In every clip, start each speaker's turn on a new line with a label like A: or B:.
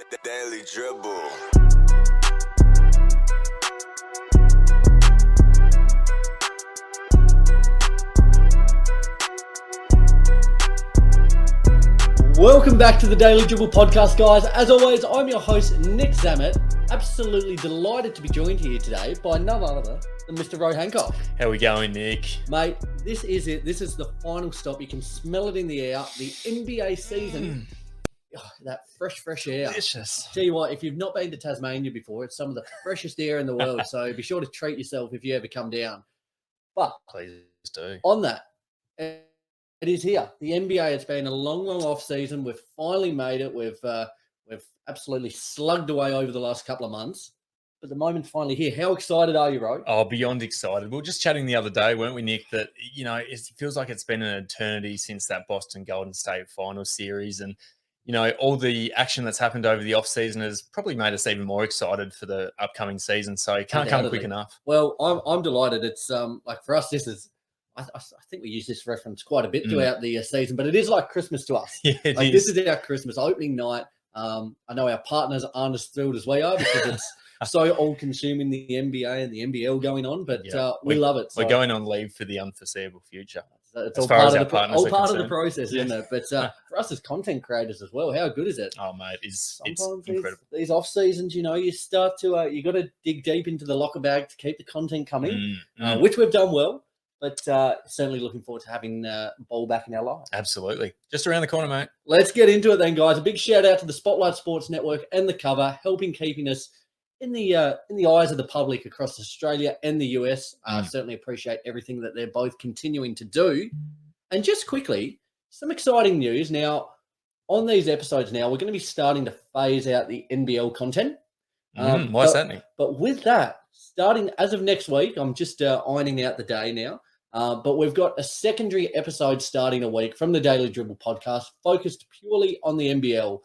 A: The Daily Dribble.
B: Welcome back to the Daily Dribble podcast, guys. As always, I'm your host, Nick Zammit. Absolutely delighted to be joined here today by none other than Mr. Row Hancock.
C: How we going, Nick?
B: Mate, this is it. This is the final stop. You can smell it in the air. The NBA season. Oh, that fresh air.
C: Delicious.
B: Tell you what, if you've not been to Tasmania before, it's some of the freshest air in the world. So be sure to treat yourself if you ever come down. But
C: Please do.
B: on that, it is here. The NBA, it's been a long off season. We've finally made it. We've absolutely slugged away over the last couple of months. But the moment's finally here. How excited are you, Ro?
C: Oh, beyond excited. We were just chatting the other day, weren't we, Nick, that, it feels like it's been an eternity since that Boston Golden State final series. And, all the action that's happened over the off-season has probably made us even more excited for the upcoming season. So it can't come quick enough.
B: Well, I'm delighted. It's like for us, this is, I think we use this reference quite a bit throughout the season, but it is like Christmas to us.
C: Yeah,
B: This is our Christmas opening night. I know our partners aren't as thrilled as we are because it's so all-consuming, the NBA and the NBL going on, but we love it. So
C: we're going on leave for the unforeseeable future.
B: it's
C: as
B: all
C: far
B: part
C: as
B: of
C: our
B: the
C: partners are
B: part of the
C: concerned.
B: process, isn't it? But for us as content creators as well, how good is it?
C: Oh, mate, it's
B: Sometimes
C: incredible.
B: these off seasons, you start to you got to dig deep into the locker bag to keep the content coming, which we've done well. But certainly looking forward to having ball back in our life.
C: Absolutely. Just around the corner, mate.
B: Let's get into it then, guys. A big shout out to the Spotlight Sports Network and The Cover, helping keeping us in the eyes of the public across Australia and the US. Certainly appreciate everything that they're both continuing to do. And just quickly, some exciting news. Now, on these episodes now, we're going to be starting to phase out the NBL content.
C: Why is that, Nick?
B: But with that, starting as of next week, I'm just ironing out the day now. But we've got a secondary episode starting a week from the Daily Dribble podcast, focused purely on the NBL.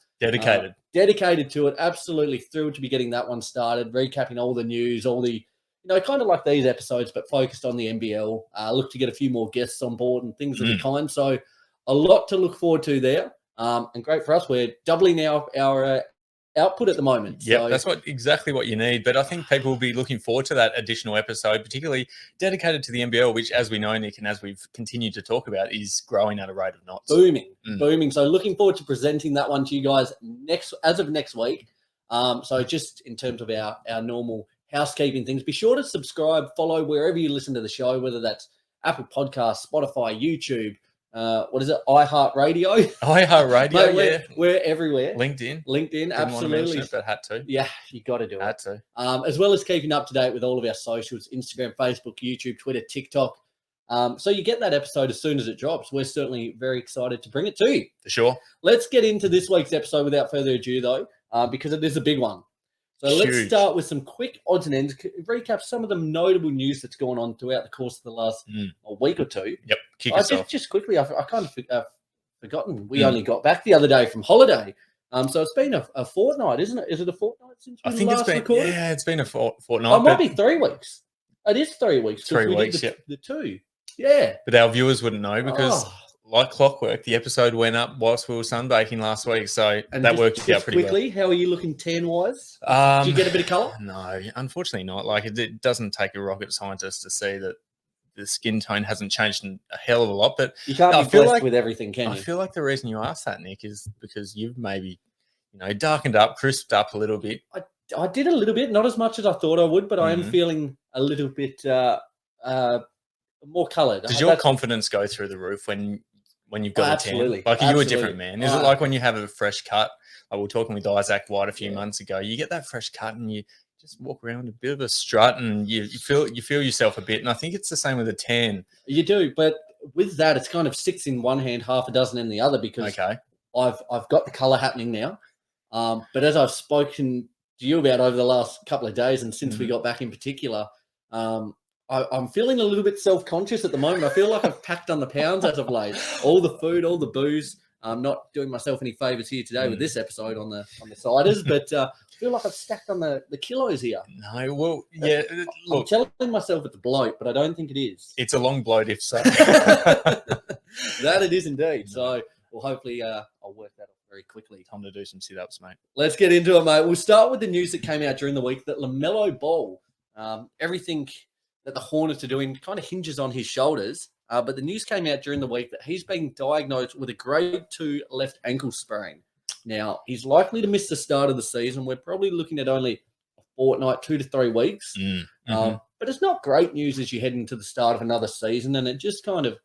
B: Dedicated to it. Absolutely thrilled to be getting that one started, recapping all the news, all the, kind of like these episodes, but focused on the NBL. Look to get a few more guests on board and things of the kind. So a lot to look forward to there. And great for us. We're doubling our output at the moment.
C: Yeah, that's exactly what you need. But I think people will be looking forward to that additional episode, particularly dedicated to the NBL, which, as we know, Nick, and as we've continued to talk about, is growing at a rate of knots.
B: Booming. So looking forward to presenting that one to you guys as of next week. So just in terms of our normal housekeeping things, be sure to subscribe, follow wherever you listen to the show, whether that's Apple Podcasts, Spotify, YouTube, iHeartRadio.
C: iHeartRadio,
B: yeah. We're everywhere.
C: LinkedIn,
B: Absolutely.
C: Want to mention it, but had to.
B: Yeah, you got to do
C: had
B: it.
C: to.
B: As well as keeping up to date with all of our socials, Instagram, Facebook, YouTube, Twitter, TikTok. So you get that episode as soon as it drops. We're certainly very excited to bring it to you.
C: For sure.
B: Let's get into this week's episode without further ado, though, because it is a big one. So let's start with some quick odds and ends, recap some of the notable news that's gone on throughout the course of the last week or two.
C: Yep, kick us off.
B: Just quickly, I kind of forgotten. We only got back the other day from holiday. So it's been a fortnight, isn't it? Is it a fortnight since we last recorded?
C: Yeah, it's been a fortnight.
B: Oh, it might be 3 weeks. It is 3 weeks.
C: 3 weeks,
B: the two. Yeah.
C: But our viewers wouldn't know because, like clockwork, the episode went up whilst we were sunbaking last week. So that worked out pretty
B: quickly,
C: well.
B: how are you looking tan-wise? Did you get a bit of colour?
C: No, unfortunately not. Like, it doesn't take a rocket scientist to see that the skin tone hasn't changed a hell of a lot. But
B: you can't be blessed with everything, can you?
C: I feel like the reason you asked that, Nick, is because you've maybe, darkened up, crisped up a little bit.
B: I did a little bit, not as much as I thought I would, but I am feeling a little bit more coloured.
C: Does your confidence go through the roof when you've got a tan? Like, are you a different man? Is it like when you have a fresh cut? Like we were talking with Isaac White a few months ago. You get that fresh cut and you just walk around with a bit of a strut and you feel yourself a bit. And I think it's the same with a tan.
B: You do, but with that, it's kind of 6 in one hand, half a dozen in the other because I've got the colour happening now. But as I've spoken to you about over the last couple of days and since we got back in particular, I'm feeling a little bit self-conscious at the moment. I feel like I've packed on the pounds as of late. All the food, all the booze. I'm not doing myself any favours here today with this episode on the ciders, but I feel like I've stacked on the kilos here.
C: No, well, yeah.
B: Look, I'm telling myself it's a bloat, but I don't think it is.
C: It's a long bloat if so.
B: That it is indeed. So, well, hopefully I'll work that off very quickly.
C: Time to do some sit-ups, mate.
B: Let's get into it, mate. We'll start with the news that came out during the week that LaMelo Ball, everything that the Hornets are doing kind of hinges on his shoulders. But the news came out during the week that he's been diagnosed with a grade 2 left ankle sprain. Now, he's likely to miss the start of the season. We're probably looking at only a fortnight, 2 to 3 weeks. But it's not great news as you head into the start of another season. And it just kind of,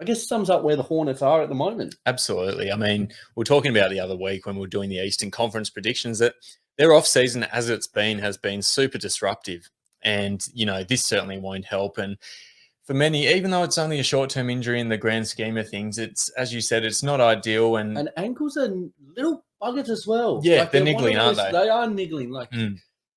B: I guess, sums up where the Hornets are at the moment.
C: Absolutely. I mean, we were talking about the other week when we were doing the Eastern Conference predictions that their off-season, as it's been, has been super disruptive. And, this certainly won't help. And for many, even though it's only a short-term injury in the grand scheme of things, it's, as you said, it's not ideal. And
B: ankles are little buggers as well.
C: Yeah, they're niggling, aren't they?
B: They are niggling.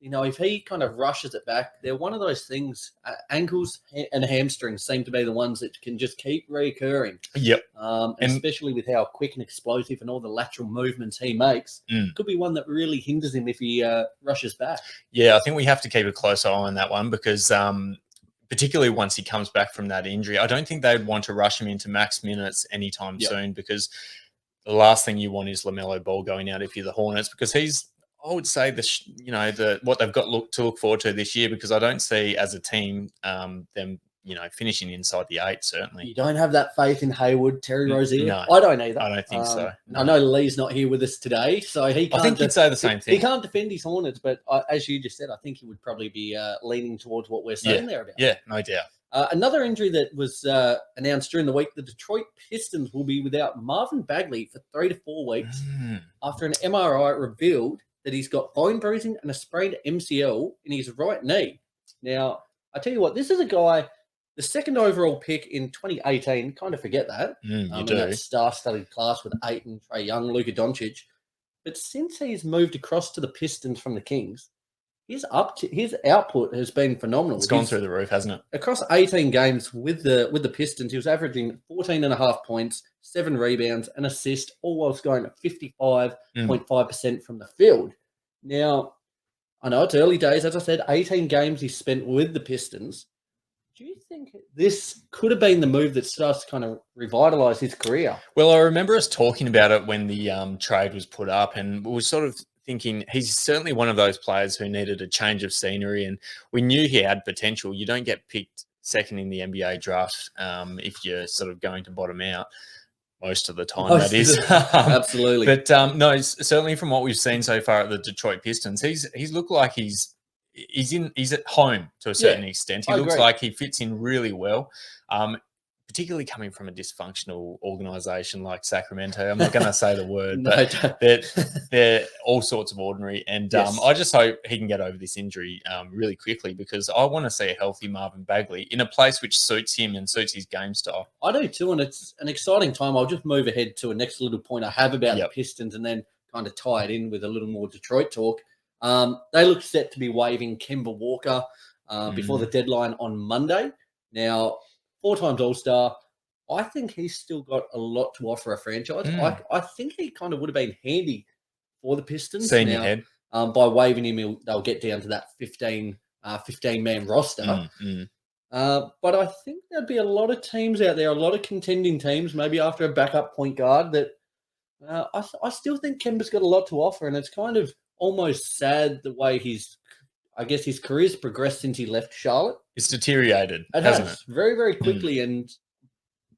B: If he kind of rushes it back, they're one of those things. Ankles and hamstrings seem to be the ones that can just keep reoccurring.
C: Yep.
B: And especially with how quick and explosive and all the lateral movements he makes, could be one that really hinders him if he rushes back.
C: Yeah, I think we have to keep a close eye on that one because particularly once he comes back from that injury, I don't think they'd want to rush him into max minutes anytime soon because the last thing you want is LaMelo Ball going out if you're the Hornets because he's, I would say, what they've got to look forward to this year because I don't see as a team them, finishing inside the 8, certainly.
B: You don't have that faith in Hayward, Terry Rozier?
C: No.
B: I don't either.
C: I don't think so. No.
B: I know Lee's not here with us today, so he can't.
C: I think he'd say the same thing.
B: He can't defend his Hornets, but as you just said, I think he would probably be leaning towards what we're saying there about.
C: Yeah, no doubt.
B: Another injury that was announced during the week, the Detroit Pistons will be without Marvin Bagley for 3 to 4 weeks after an MRI revealed that he's got bone bruising and a sprained MCL in his right knee. Now, I tell you what, this is a guy, the second overall pick in 2018, kind of forget that.
C: You
B: in
C: do.
B: that star-studded class with Ayton, Trae Young, Luka Doncic. But since he's moved across to the Pistons from the Kings, his output has been phenomenal.
C: It's gone through the roof, hasn't it?
B: Across 18 games with the Pistons, he was averaging 14.5 points, 7 rebounds, and assist, all while going at 55.5% from the field. Now, I know it's early days. As I said, 18 games he spent with the Pistons. Do you think this could have been the move that starts to kind of revitalise his career?
C: Well, I remember us talking about it when the trade was put up, and we were sort of thinking he's certainly one of those players who needed a change of scenery, and we knew he had potential. You don't get picked second in the NBA draft if you're sort of going to bottom out most of the time, that is.
B: Absolutely.
C: But no, certainly from what we've seen so far at the Detroit Pistons, he's looked like he's at home to a certain extent. He looks like he fits in really well. Particularly coming from a dysfunctional organization like Sacramento. I'm not going to say the word, but they're all sorts of ordinary. And I just hope he can get over this injury really quickly because I want to see a healthy Marvin Bagley in a place which suits him and suits his game style.
B: I do too, and it's an exciting time. I'll just move ahead to a next little point I have about the Pistons and then kind of tie it in with a little more Detroit talk. They look set to be waiving Kemba Walker before the deadline on Monday. Now, 4 times All-Star. I think he's still got a lot to offer a franchise. I think he kind of would have been handy for the Pistons.
C: Senior head.
B: By waiving him, they'll get down to that 15-man roster. But I think there'd be a lot of teams out there, a lot of contending teams, maybe after a backup point guard that I still think Kemba's got a lot to offer, and it's kind of almost sad the way his career's progressed since he left Charlotte.
C: It's deteriorated,
B: hasn't it? Very, very quickly.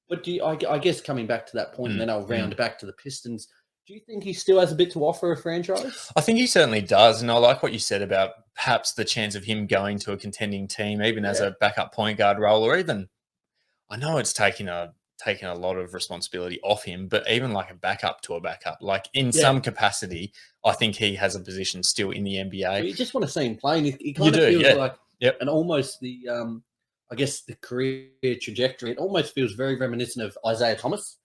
B: But I guess coming back to that point, and then I'll round back to the Pistons, do you think he still has a bit to offer a franchise?
C: I think he certainly does. And I like what you said about perhaps the chance of him going to a contending team, even as a backup point guard role, or even, I know it's taking a lot of responsibility off him, but even like a backup to a backup, like in some capacity, I think he has a position still in the NBA.
B: Well, you just want to see him playing. He kind of feels like, and almost the, the career trajectory, it almost feels very reminiscent of Isaiah Thomas.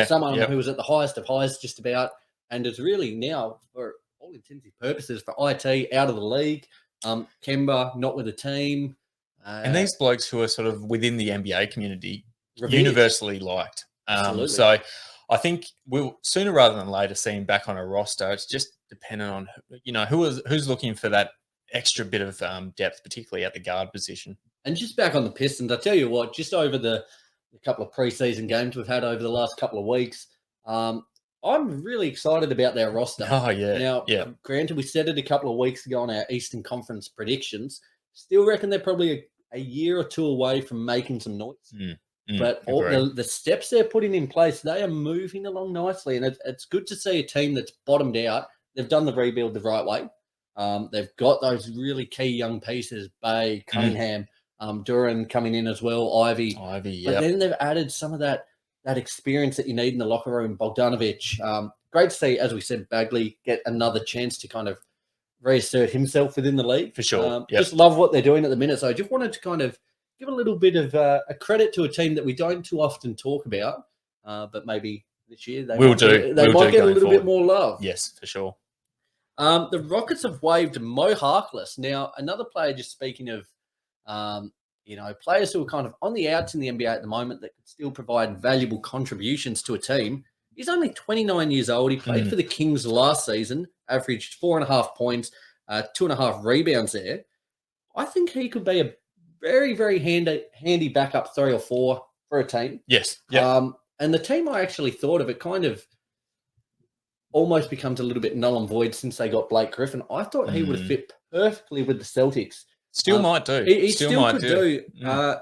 B: Someone who was at the highest of highs just about, and is really now, for all intents and purposes, for IT, out of the league. Kemba, not with a team.
C: And these blokes who are sort of within the NBA community, universally liked. So I think we'll sooner rather than later see him back on a roster. It's just dependent on who's looking for that extra bit of depth, particularly at the guard position. And
B: just back on the Pistons, I tell you what, just over the couple of preseason games we've had over the last couple of weeks, I I'm really excited about their roster.
C: Oh, yeah.
B: Now,
C: Yeah.
B: granted, we said it a couple of weeks ago on our Eastern Conference predictions. Still reckon they're probably a year or two away from making some noise. But all
C: agree.
B: the steps they're putting in place, they are moving along nicely. And it's good to see a team that's bottomed out. They've done the rebuild the right way. They've got those really key young pieces, Bay, Cunningham, Duran coming in as well, Ivy. But then they've added some of that experience that you need in the locker room. Bogdanovic. Great to see, as we said, Bagley get another chance to kind of reassert himself within the league.
C: For sure.
B: Just love what they're doing at the minute. So I just wanted to kind of give a little bit of a credit to a team that we don't too often talk about, but maybe this year they might get a little bit more love.
C: Yes, for sure.
B: The Rockets have waived Mo Harkless. Now, another player, just speaking of, players who are kind of on the outs in the NBA at the moment that could still provide valuable contributions to a team. He's only 29 years old. He played for the Kings last season, averaged 4.5 points, 2.5 rebounds there. I think he could be a very, very handy backup 3 or 4 for a team.
C: Yes. Yeah.
B: And the team I actually thought of, it kind of almost becomes a little bit null and void since they got Blake Griffin. I thought he would have fit perfectly with the Celtics.
C: Still might do.
B: He still might do.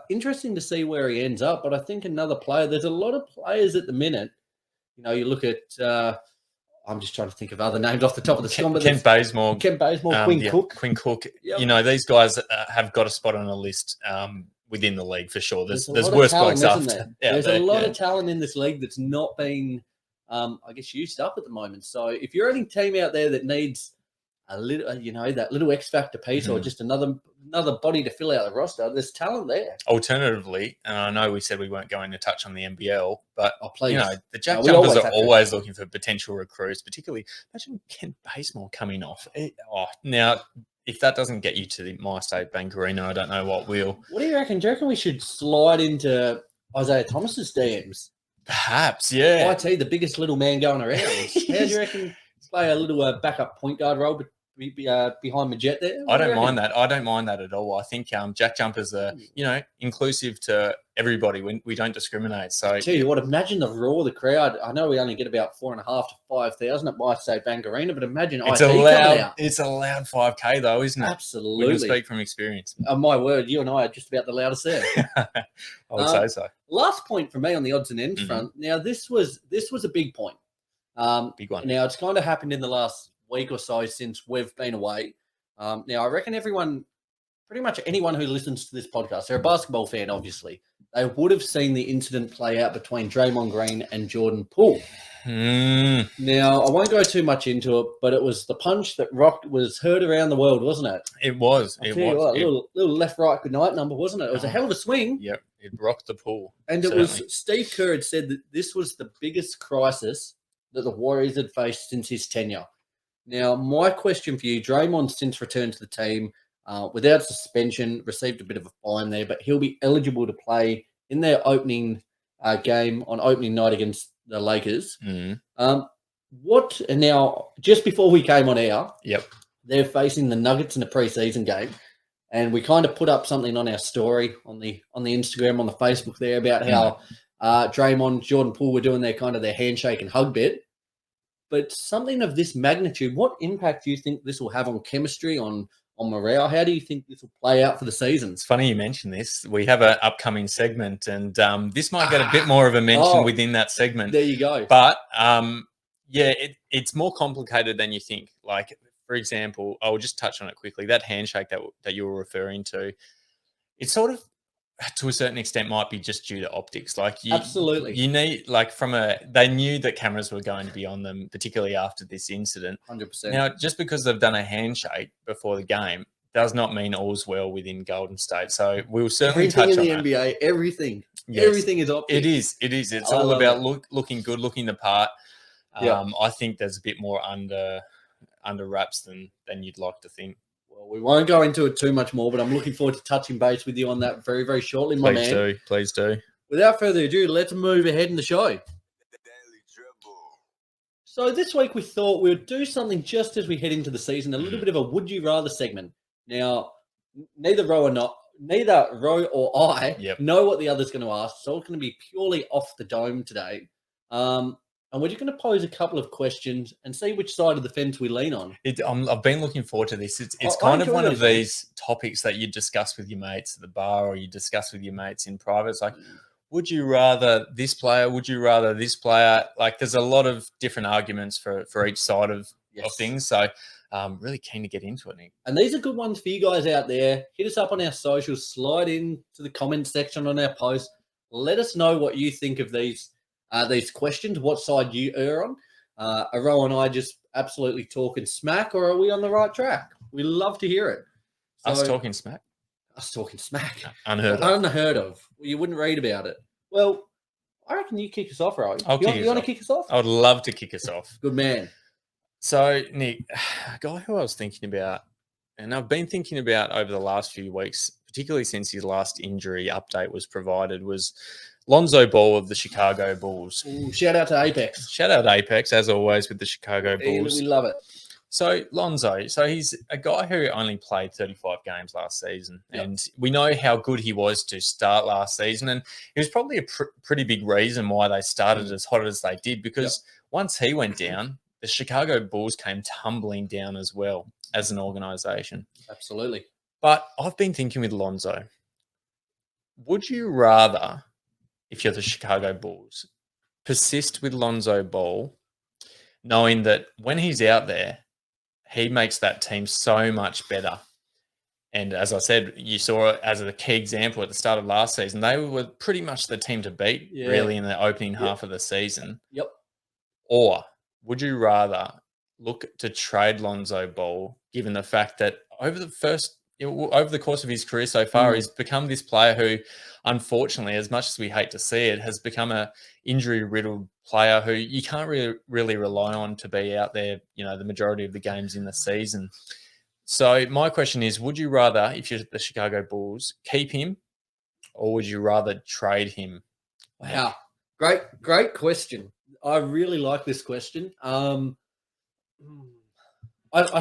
B: Interesting to see where he ends up, but I think another player, there's a lot of players at the minute. You look at, I'm just trying to think of other names off the top of the scrum.
C: Kent Bazemore,
B: Quinn Cook.
C: Quinn Cook.
B: Yep.
C: These guys have got a spot on a list within the league for sure. There's worse
B: talent,
C: blokes after.
B: There's a lot of talent in this league that's not being, used up at the moment. So if you're any team out there that needs a little, that little X factor piece or just another body to fill out the roster, there's talent there.
C: Alternatively, and I know we said we weren't going to touch on the NBL, but the Jack
B: Jumpers
C: Jumpers are always looking for potential recruits, particularly imagine Kent Bazemore coming off. Now, if that doesn't get you to the MyState Bank Arena, I don't know what will.
B: What do you reckon? Do you reckon we should slide into Isaiah Thomas's DMs?
C: Perhaps, yeah.
B: IT, the biggest little man going around. How do you reckon play a little backup point guard role behind Majet there?
C: I don't mind that. I don't mind that at all. I think Jack Jumpers are, inclusive to everybody. We don't discriminate. So
B: I tell you what, imagine the roar of the crowd. I know we only get about 4,500 to 5,000 at MyState Bank Arena, but imagine
C: it's
B: IT coming out.
C: It's a loud 5K though, isn't it?
B: Absolutely.
C: We can speak from experience.
B: My word, you and I are just about the loudest there.
C: I would say so.
B: Last point for me on the odds and ends front. Now, this was a big point.
C: Big one.
B: Now, it's kind of happened in the last week or so since we've been away. Now, I reckon pretty much anyone who listens to this podcast, they're a basketball fan, obviously. They would have seen the incident play out between Draymond Green and Jordan Poole. Now, I won't go too much into it, but it was the punch that was heard around the world, wasn't it?
C: It was.
B: A little left-right goodnight number, wasn't it? It was a hell of a swing.
C: Yep, it rocked the pool.
B: And it was Steve Kerr had said that this was the biggest crisis that the Warriors had faced since his tenure. Now, my question for you, Draymond's since returned to the team without suspension, received a bit of a fine there, but he'll be eligible to play in their opening game on opening night against the Lakers. Now, just before we came on air, they're facing the Nuggets in the preseason game, and we kind of put up something on our story on the Instagram, on the Facebook there about how Draymond, Jordan Poole were doing their handshake and hug bit. But something of this magnitude, what impact do you think this will have on chemistry, on morale? How do you think this will play out for the season?
C: It's funny you mentioned this. We have an upcoming segment, and this might get a bit more of a mention within that segment.
B: There you go.
C: But, it's more complicated than you think. Like, for example, I'll just touch on it quickly. That handshake that you were referring to, it's sort of, to a certain extent, might be just due to optics. Like,
B: absolutely,
C: you need they knew that cameras were going to be on them, particularly after this incident.
B: 100%.
C: Now, just because they've done a handshake before the game does not mean all's well within Golden State. So we'll certainly touch on
B: in the NBA. Everything is optics.
C: It is. It's all about looking good, looking the part. I think there's a bit more under wraps than you'd like to think.
B: Well, we won't go into it too much more, but I'm looking forward to touching base with you on that very, very shortly, my man.
C: Please do.
B: Without further ado, let's move ahead in the show.
A: Daily Dribble.
B: So this week we thought we would do something just as we head into the season, a little bit of a would you rather segment. Now, neither Row or I know what the other's going to ask, so it's going to be purely off the dome today. and we're just going to pose a couple of questions and see which side of the fence we lean on.
C: I've been looking forward to this. It's
B: I
C: kind of
B: enjoy
C: one of
B: those ones.
C: these topics that you discuss with your mates at the bar or you discuss with your mates in private. It's like, would you rather this player? Would you rather this player? Like, there's a lot of different arguments for each side of things. So really keen to get into it, Nick.
B: And these are good ones for you guys out there. Hit us up on our socials. Slide in to the comment section on our post. Let us know what you think of these questions, what side you err on. Are Row and I just absolutely talking smack, or are we on the right track? We love to hear it.
C: Us talking smack?
B: Us talking smack.
C: Unheard of.
B: Unheard of. You wouldn't read about it. Well, I reckon you kick us off, Row. You want to kick us off?
C: I would love to kick us off.
B: Good man.
C: So, Nick, a guy who I was thinking about, and I've been thinking about over the last few weeks, particularly since his last injury update was provided, was Lonzo Ball of the Chicago Bulls.
B: Ooh, shout out to Apex.
C: Shout out Apex, as always, with the Chicago Bulls.
B: We love it.
C: So, Lonzo, he's a guy who only played 35 games last season. Yep. And we know how good he was to start last season. And it was probably a pretty big reason why they started as hot as they did, because once he went down, the Chicago Bulls came tumbling down as well as an organization.
B: Absolutely.
C: But I've been thinking with Lonzo, would you rather, if you're the Chicago Bulls, persist with Lonzo Ball, knowing that when he's out there, he makes that team so much better? And as I said, you saw it as a key example at the start of last season. They were pretty much the team to beat, really, in the opening half of the season.
B: Yep.
C: Or would you rather look to trade Lonzo Ball, given the fact that over the course of his career so far, he's become this player who, unfortunately, as much as we hate to see it, has become a injury-riddled player who you can't really rely on to be out there, the majority of the games in the season. So my question is, would you rather, if you're the Chicago Bulls, keep him, or would you rather trade him?
B: Wow. Great question. I really like this question. I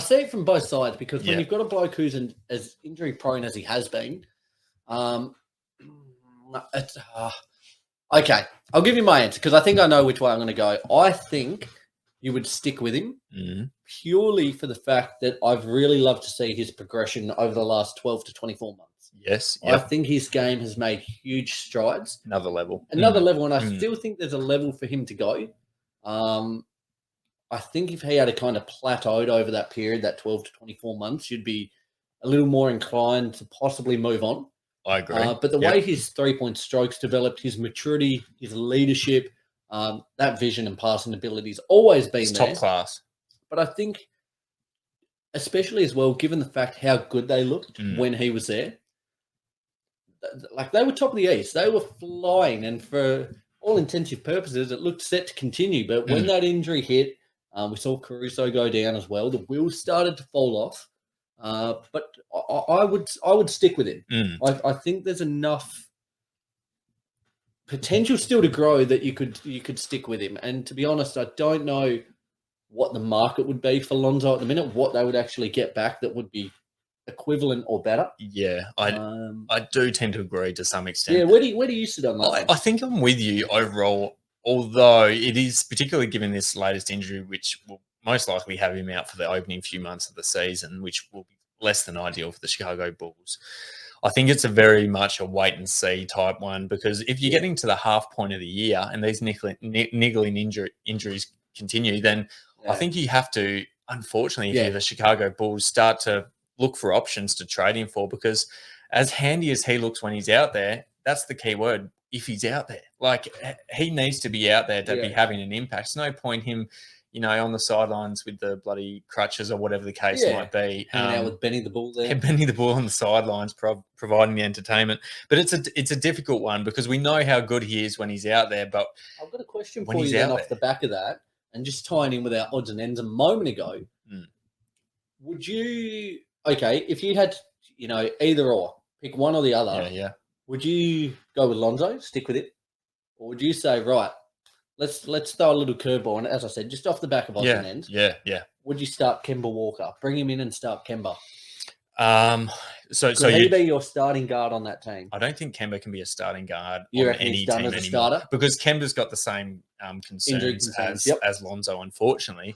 B: see it from both sides, because when you've got a bloke who's as injury prone as he has been, okay, I'll give you my answer, because I think I know which way I'm going to go. I think you would stick with him purely for the fact that I've really loved to see his progression over the last 12 to 24 months.
C: Yes.
B: I think his game has made huge strides.
C: Another level.
B: And I still think there's a level for him to go. I think if he had a kind of plateaued over that period, that 12 to 24 months, you'd be a little more inclined to possibly move on.
C: I agree.
B: But the way his three-point strokes developed, his maturity, his leadership, that vision and passing ability's always been there.
C: Top class.
B: But I think, especially as well, given the fact how good they looked when he was there, like they were top of the East. They were flying, and for all intensive purposes, it looked set to continue. But when that injury hit, we saw Caruso go down as well. The wheels started to fall off. But I would stick with him. I think there's enough potential still to grow that you could stick with him. And to be honest, I don't know what the market would be for Lonzo at the minute, what they would actually get back that would be equivalent or better.
C: Yeah, I do tend to agree to some extent.
B: Yeah, where do you sit on that?
C: I think I'm with you overall, although it is, particularly given this latest injury, which will most likely have him out for the opening few months of the season, which will be less than ideal for the Chicago Bulls. I think it's a very much a wait and see type one, because if you're getting to the half point of the year and these niggling injuries continue, then I think you have to, unfortunately, if you're the Chicago Bulls, start to look for options to trade him for, because as handy as he looks when he's out there, that's the key word. If he's out there, like he needs to be out there to be having an impact. There's no point him, on the sidelines with the bloody crutches or whatever the case might be.
B: Hanging out with Benny the Bull there.
C: Yeah, Benny the Bull on the sidelines, providing the entertainment. But it's a difficult one, because we know how good he is when he's out there. But
B: I've got a question for you then off the back of that, and just tying in with our odds and ends a moment ago. Would you, if you had, either or, pick one or the other, would you go with Lonzo, stick with it? Or would you say, right, let's throw a little curveball, and as I said, just off the back of odds and ends.
C: Yeah.
B: Would you start Kemba Walker? Bring him in and start Kemba.
C: So
B: Could he
C: you,
B: be your starting guard on that team?
C: I don't think Kemba can be a starting guard
B: You
C: on
B: reckon
C: any
B: he's done
C: team
B: as a
C: anymore
B: starter?
C: because Kemba's got the same
B: Injury
C: concerns
B: concerns,
C: as Lonzo, unfortunately.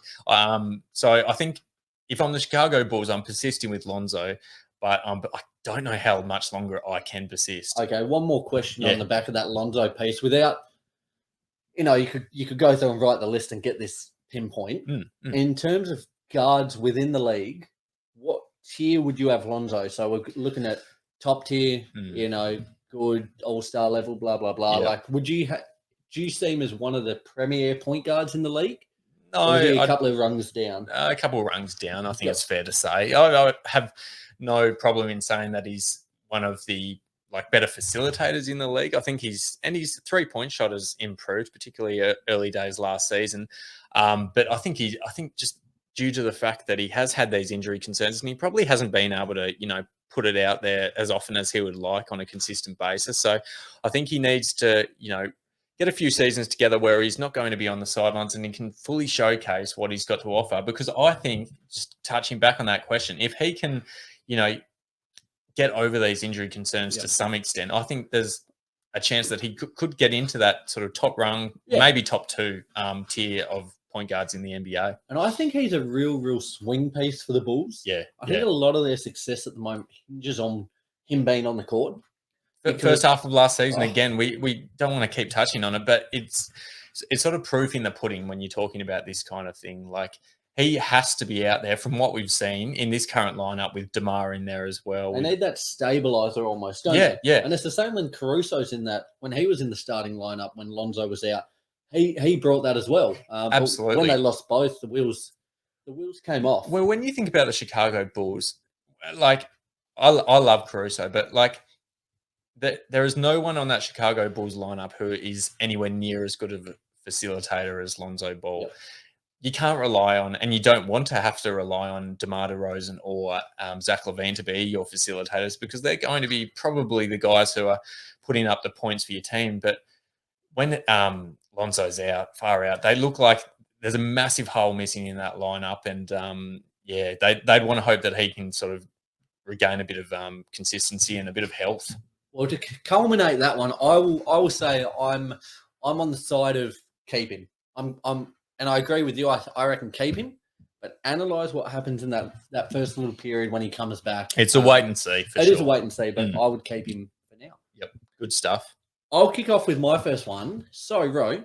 C: So I think if I'm the Chicago Bulls, I'm persisting with Lonzo, but I don't know how much longer I can persist.
B: Okay, one more question
C: Yeah.
B: on the back of that Lonzo piece. Without, you could go through and write the list and get this pinpoint. In terms of guards within the league, what tier would you have Lonzo? So we're looking at top tier, good all-star level, blah blah blah.
C: Yeah.
B: Like, do you see him as one of the premier point guards in the league?
C: No,
B: Or is he a couple of rungs down?
C: A couple of rungs down, I think it's fair to say. I have no problem in saying that he's one of the better facilitators in the league. I think his 3-point shot has improved, particularly early days last season. But I think just due to the fact that he has had these injury concerns and he probably hasn't been able to, put it out there as often as he would like on a consistent basis. So I think he needs to, get a few seasons together where he's not going to be on the sidelines and he can fully showcase what he's got to offer. Because I think, just touching back on that question, if he can, get over these injury concerns to some extent, I think there's a chance that he could get into that sort of top rung, maybe top 2 tier of point guards in the NBA.
B: And I think he's a real swing piece for the Bulls.
C: Yeah.
B: I think a lot of their success at the moment hinges on him being on the court.
C: First half of last season, again, we don't want to keep touching on it, but it's sort of proof in the pudding when you're talking about this kind of thing. Like, he has to be out there from what we've seen in this current lineup with DeMar in there as well.
B: They need that stabilizer almost, don't they?
C: Yeah.
B: And it's the same when Caruso's in that, when he was in the starting lineup, when Lonzo was out, he brought that as well.
C: Absolutely.
B: But when they lost both, the wheels came off.
C: Well, when you think about the Chicago Bulls, I love Caruso, but there is no one on that Chicago Bulls lineup who is anywhere near as good of a facilitator as Lonzo Ball.
B: Yep.
C: You can't rely on, and you don't want to have to rely on DeMar DeRozan or Zach LaVine to be your facilitators because they're going to be probably the guys who are putting up the points for your team. But when Lonzo's far out, they look like there's a massive hole missing in that lineup. And they'd want to hope that he can sort of regain a bit of consistency and a bit of health.
B: Well, to culminate that one, I will say I'm on the side of keep him. And I agree with you. I reckon keep him, but analyze what happens in that first little period when he comes back.
C: It's a wait and see.
B: It is a wait and see, but I would keep him for now.
C: Yep, good stuff.
B: I'll kick off with my first one. So, Ro,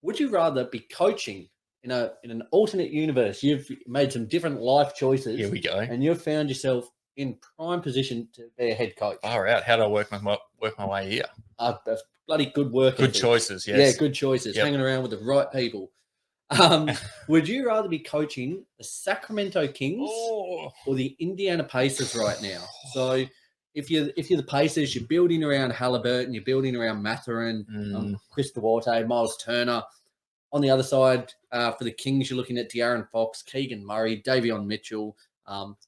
B: would you rather be coaching in an alternate universe? You've made some different life choices.
C: Here we go.
B: And you've found yourself in prime position to be a head coach.
C: Far out. How do I work my way here?
B: Bloody good work.
C: Good choices, yes.
B: Yeah, good choices.
C: Yep.
B: Hanging around with the right people. Would you rather be coaching the Sacramento Kings or the Indiana Pacers right now? So if you're the Pacers, you're building around Halliburton, you're building around Mathurin, Chris Duarte, Miles Turner. On the other side, for the Kings, you're looking at De'Aaron Fox, Keegan Murray, Davion Mitchell,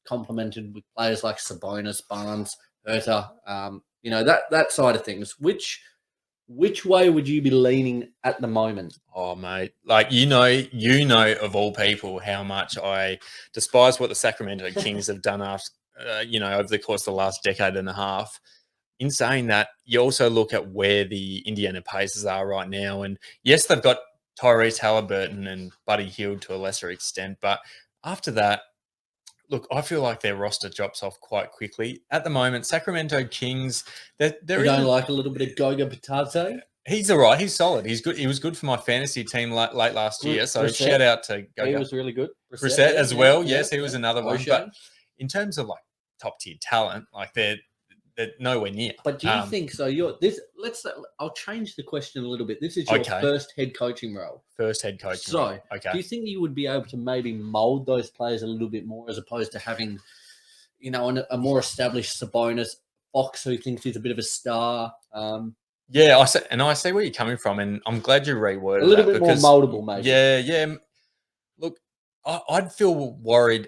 B: complemented with players like Sabonis, Barnes, Herter. That side of things. Which way would you be leaning at the moment?
C: Oh, mate, you know of all people how much I despise what the Sacramento Kings have done after, over the course of the last decade and a half. In saying that, you also look at where the Indiana Pacers are right now. And yes, they've got Tyrese Halliburton and Buddy Hield to a lesser extent. But after that, look, I feel like their roster drops off quite quickly. At the moment, Sacramento Kings,
B: you don't like a little bit of Goga Bitadze?
C: He's all right. He's solid. He's good. He was good for my fantasy team late last year. So
B: Brissett.
C: Shout out to Goga.
B: He was really good.
C: Brissett as well. Yes, he was another one.
B: O'Shea.
C: But in terms of top tier talent, they're nowhere near.
B: But do you think so? I'll change the question a little bit. This is your first head coaching role.
C: First head coaching
B: So,
C: role. Okay.
B: Do you think you would be able to maybe mold those players a little bit more as opposed to having, a more established Sabonis, Fox, who thinks he's a bit of a star?
C: Yeah, I see where you're coming from, and I'm glad you reworded
B: a little
C: that
B: bit more moldable, maybe.
C: Yeah. Look, I'd feel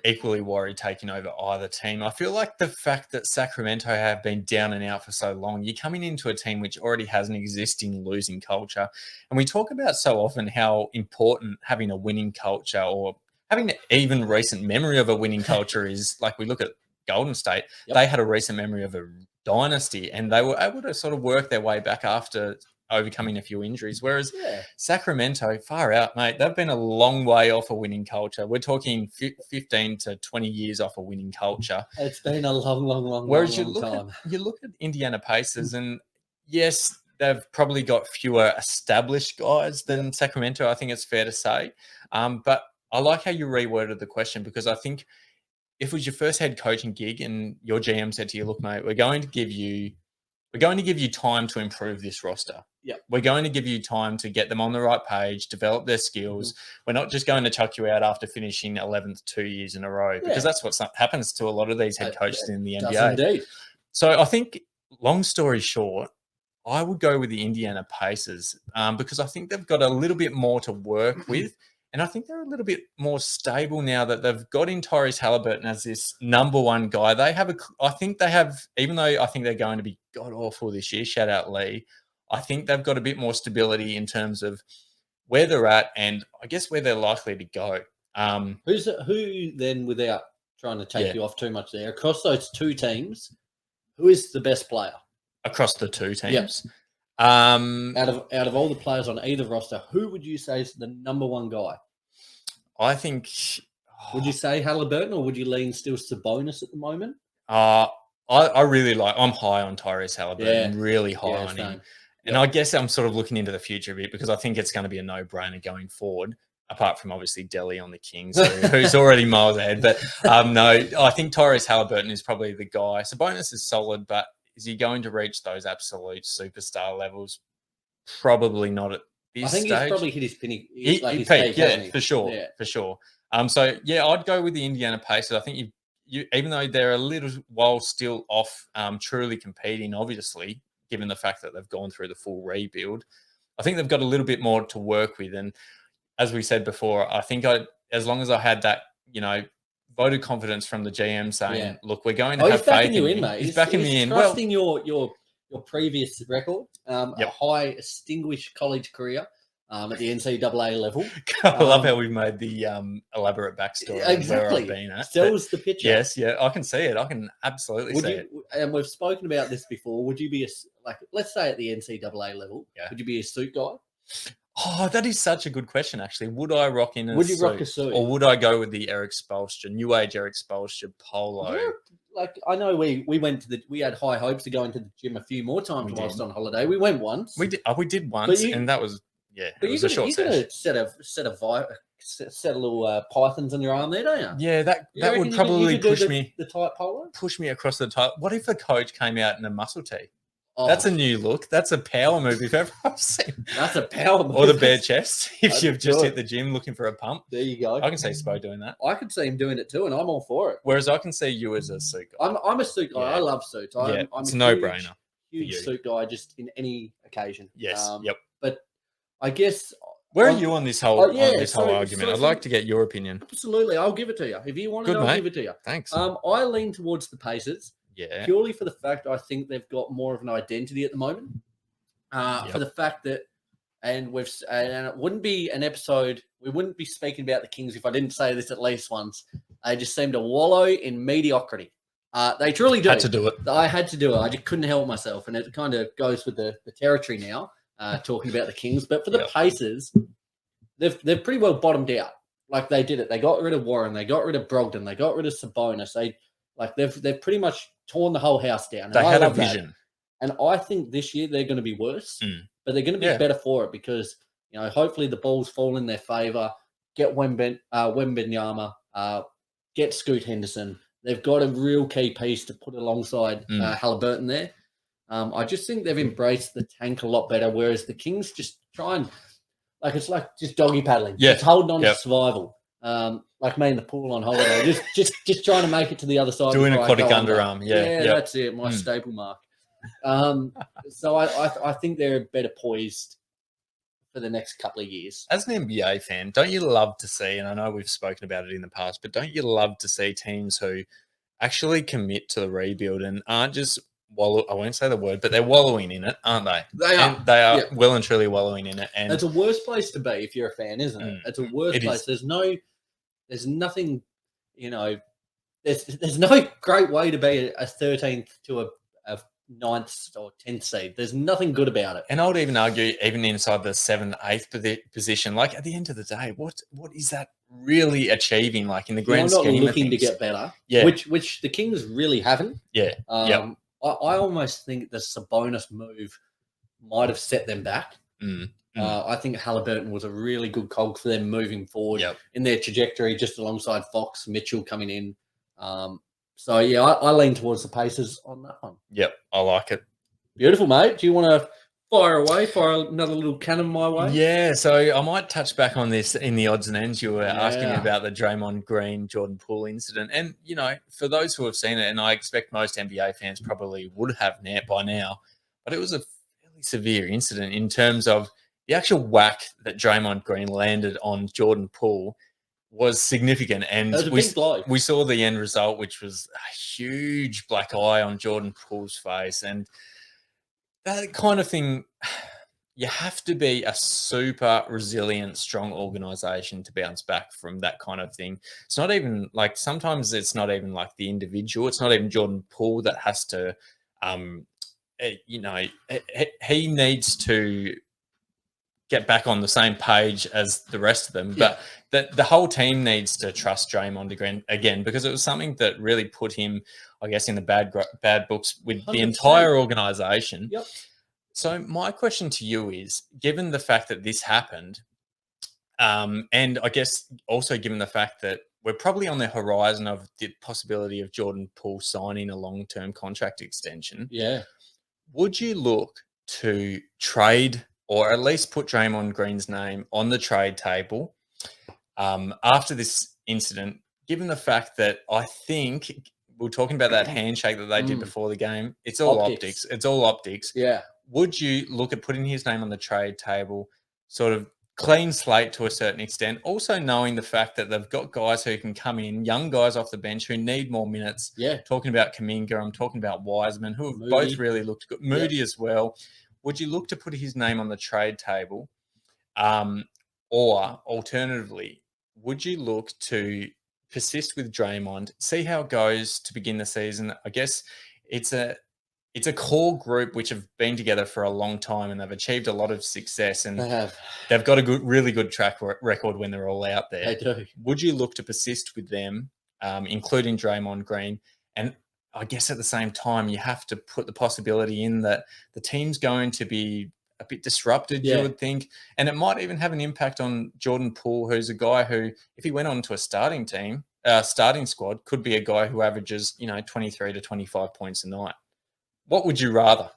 C: equally worried taking over either team. I feel like the fact that Sacramento have been down and out for so long, you're coming into a team which already has an existing losing culture. And we talk about so often how important having a winning culture or having even recent memory of a winning culture is. We look at Golden State,
B: Yep.
C: they had a recent memory of a dynasty, and they were able to sort of work their way back after overcoming a few injuries. Whereas
B: Yeah.
C: Sacramento, far out, mate, they've been a long way off a winning culture. We're talking 15 to 20 years off a winning culture.
B: It's been a long
C: Whereas
B: time.
C: you look at Indiana Pacers, and yes, they've probably got fewer established guys than Sacramento, I think it's fair to say. But I like how you reworded the question, because I think if it was your first head coaching gig and your GM said to you, look, mate, we're going to give you time to improve this roster.
B: Yeah.
C: We're going to give you time to get them on the right page, develop their skills. We're not just going to chuck you out after finishing 11th 2 years in a row, because that's what happens to a lot of these head coaches in the NBA.
B: Indeed.
C: So I think, long story short, I would go with the Indiana Pacers because I think they've got a little bit more to work with. And I think they're a little bit more stable now that they've got in Tyrese Halliburton as this number one guy. Even though I think they're going to be god awful this year, shout out Lee, I think they've got a bit more stability in terms of where they're at and I guess where they're likely to go.
B: Who then, without trying to take you off too much there, across those two teams, who is the best player?
C: Across the two teams?
B: Yep. Out of all the players on either roster, who would you say is the number one guy?
C: I think.
B: Would you say Halliburton, or would you lean still Sabonis at the moment?
C: I really like. I'm high on Tyrese Halliburton. Really high on him. And I guess I'm sort of looking into the future a bit because I think it's going to be a no-brainer going forward. Apart from obviously Delhi on the Kings, who's already miles ahead. But no, I think Tyrese Halliburton is probably the guy. Sabonis is solid, but is he going to reach those absolute superstar levels? Probably not at this stage.
B: He's probably hit his pinnacle.
C: His peak, for sure. So yeah, I'd go with the Indiana Pacers. I think you even though they're a little while still off truly competing, obviously, given the fact that they've gone through the full rebuild, I think they've got a little bit more to work with. And as we said before, I think as long as I had that, vote of confidence from the GM saying, look, we're going to have faith in you, mate. He's backing me in.
B: Trusting your previous record, a high distinguished college career at the NCAA level.
C: I love how we've made the elaborate backstory.
B: Exactly.
C: Where I've been at.
B: Sells the picture.
C: Yes, I can see it. I can absolutely see it.
B: And we've spoken about this before. Would you be let's say at the NCAA level, would you be a suit guy?
C: Oh, that is such a good question, actually. Would I rock in
B: Would you rock a suit?
C: Or would I go with the Eric Spoelstra, new age Eric Spoelstra polo?
B: Yeah, I know we had high hopes to go into the gym a few more times whilst on holiday. We went once.
C: We did once, and that was it was a short session.
B: You got a set a little pythons on your arm there, don't you?
C: Yeah, that would probably push
B: me the tight polo.
C: Push me across the tight. What if a coach came out in a muscle tee?
B: Oh.
C: That's a new look. That's a power move if ever I've seen.
B: That's a power move.
C: Or the bare chest if you've just hit the gym looking for a pump.
B: There you go.
C: I can see Spo doing that.
B: I could see him doing it too, and I'm all for it.
C: Whereas I can see you as a suit guy.
B: I'm a suit guy. Yeah. I love suits.
C: It's a no-brainer.
B: Huge suit guy, just in any occasion.
C: Yes.
B: But I guess.
C: Where are you on this whole argument? I'd like to get your opinion.
B: Absolutely, I'll give it to you. If you want it, I'll give it to you.
C: Thanks.
B: I lean towards the Pacers.
C: Yeah.
B: Purely for the fact I think they've got more of an identity at the moment. For the fact that, and it wouldn't be an episode, we wouldn't be speaking about the Kings if I didn't say this at least once. They just seem to wallow in mediocrity. They truly do.
C: Had to do it.
B: I had to do it. I just couldn't help myself. And it kind of goes with the territory now, talking about the Kings. But for the Pacers, they've pretty well bottomed out. Like they did it. They got rid of Warren. They got rid of Brogdon. They got rid of Sabonis. They've pretty much torn the whole house down.
C: They had a vision.
B: And I think this year they're going to be worse, but they're going to be better for it because, hopefully the balls fall in their favor. Get Wembanyama, get Scoot Henderson. They've got a real key piece to put alongside Halliburton there. I just think they've embraced the tank a lot better, whereas the Kings just try and, it's like just doggy paddling.
C: Yeah.
B: Just holding on to survival. Like me in the pool on holiday, just trying to make it to the other side.
C: Doing aquatic underarm,
B: that's it. My staple mark. So I think they're better poised for the next couple of years.
C: As an NBA fan, don't you love to see? And I know we've spoken about it in the past, but don't you love to see teams who actually commit to the rebuild and aren't just wallow? I won't say the word, but they're wallowing in it, aren't they?
B: They are.
C: And they are well and truly wallowing in it. And
B: it's a worse place to be if you're a fan, isn't it? It's a worse place. There's nothing, there's no great way to be a 13th to a 9th or 10th seed. There's nothing good about it.
C: And I would even argue, even inside the 7th, 8th position, like at the end of the day, what is that really achieving? Like in the grand
B: You're not
C: scheme
B: looking
C: of
B: to
C: things?
B: get better,
C: Yeah.
B: which the Kings really haven't.
C: Yeah.
B: I almost think the Sabonis move might have set them back. I think Halliburton was a really good cog for them moving forward in their trajectory, just alongside Fox, Mitchell coming in. So, yeah, I lean towards the Pacers on that one.
C: Yep, I like it.
B: Beautiful, mate. Do you want to fire another little cannon my way?
C: Yeah, so I might touch back on this in the odds and ends. You were asking me about the Draymond Green, Jordan Poole incident. And, you know, for those who have seen it, and I expect most NBA fans probably would have by now, but it was a fairly severe incident in terms of the actual whack that Draymond Green landed on Jordan Poole was significant. And we saw the end result, which was a huge black eye on Jordan Poole's face. And that kind of thing, you have to be a super resilient, strong organization to bounce back from that kind of thing. It's not even like, sometimes it's not even like the individual. It's not even Jordan Poole that has to, he needs to get back on the same page as the rest of them. But the whole team needs to trust Draymond again, because it was something that really put him, I guess, in the bad books with 100%. The entire organization.
B: Yep.
C: So my question to you is, given the fact that this happened, and I guess also given the fact that we're probably on the horizon of the possibility of Jordan Poole signing a long-term contract extension.
B: Yeah.
C: Would you look to trade or at least put Draymond Green's name on the trade table after this incident, given the fact that I think we're talking about that handshake that they did before the game? It's all optics. It's all optics.
B: Yeah.
C: Would you look at putting his name on the trade table, sort of clean slate to a certain extent, also knowing the fact that they've got guys who can come in, young guys off the bench who need more minutes?
B: Yeah.
C: Talking about Kuminga, I'm talking about Wiseman, who have both really looked good. Moody as well. Would you look to put his name on the trade table? Or alternatively, would you look to persist with Draymond, see how it goes to begin the season? I guess it's a core group which have been together for a long time and they've achieved a lot of success, and they've got a really good track record when they're all out there.
B: They do.
C: Would you look to persist with them, including Draymond Green? And I guess at the same time, you have to put the possibility in that the team's going to be a bit disrupted, you would think. And it might even have an impact on Jordan Poole, who's a guy who, if he went on to a starting squad, could be a guy who averages, 23 to 25 points a night. What would you rather?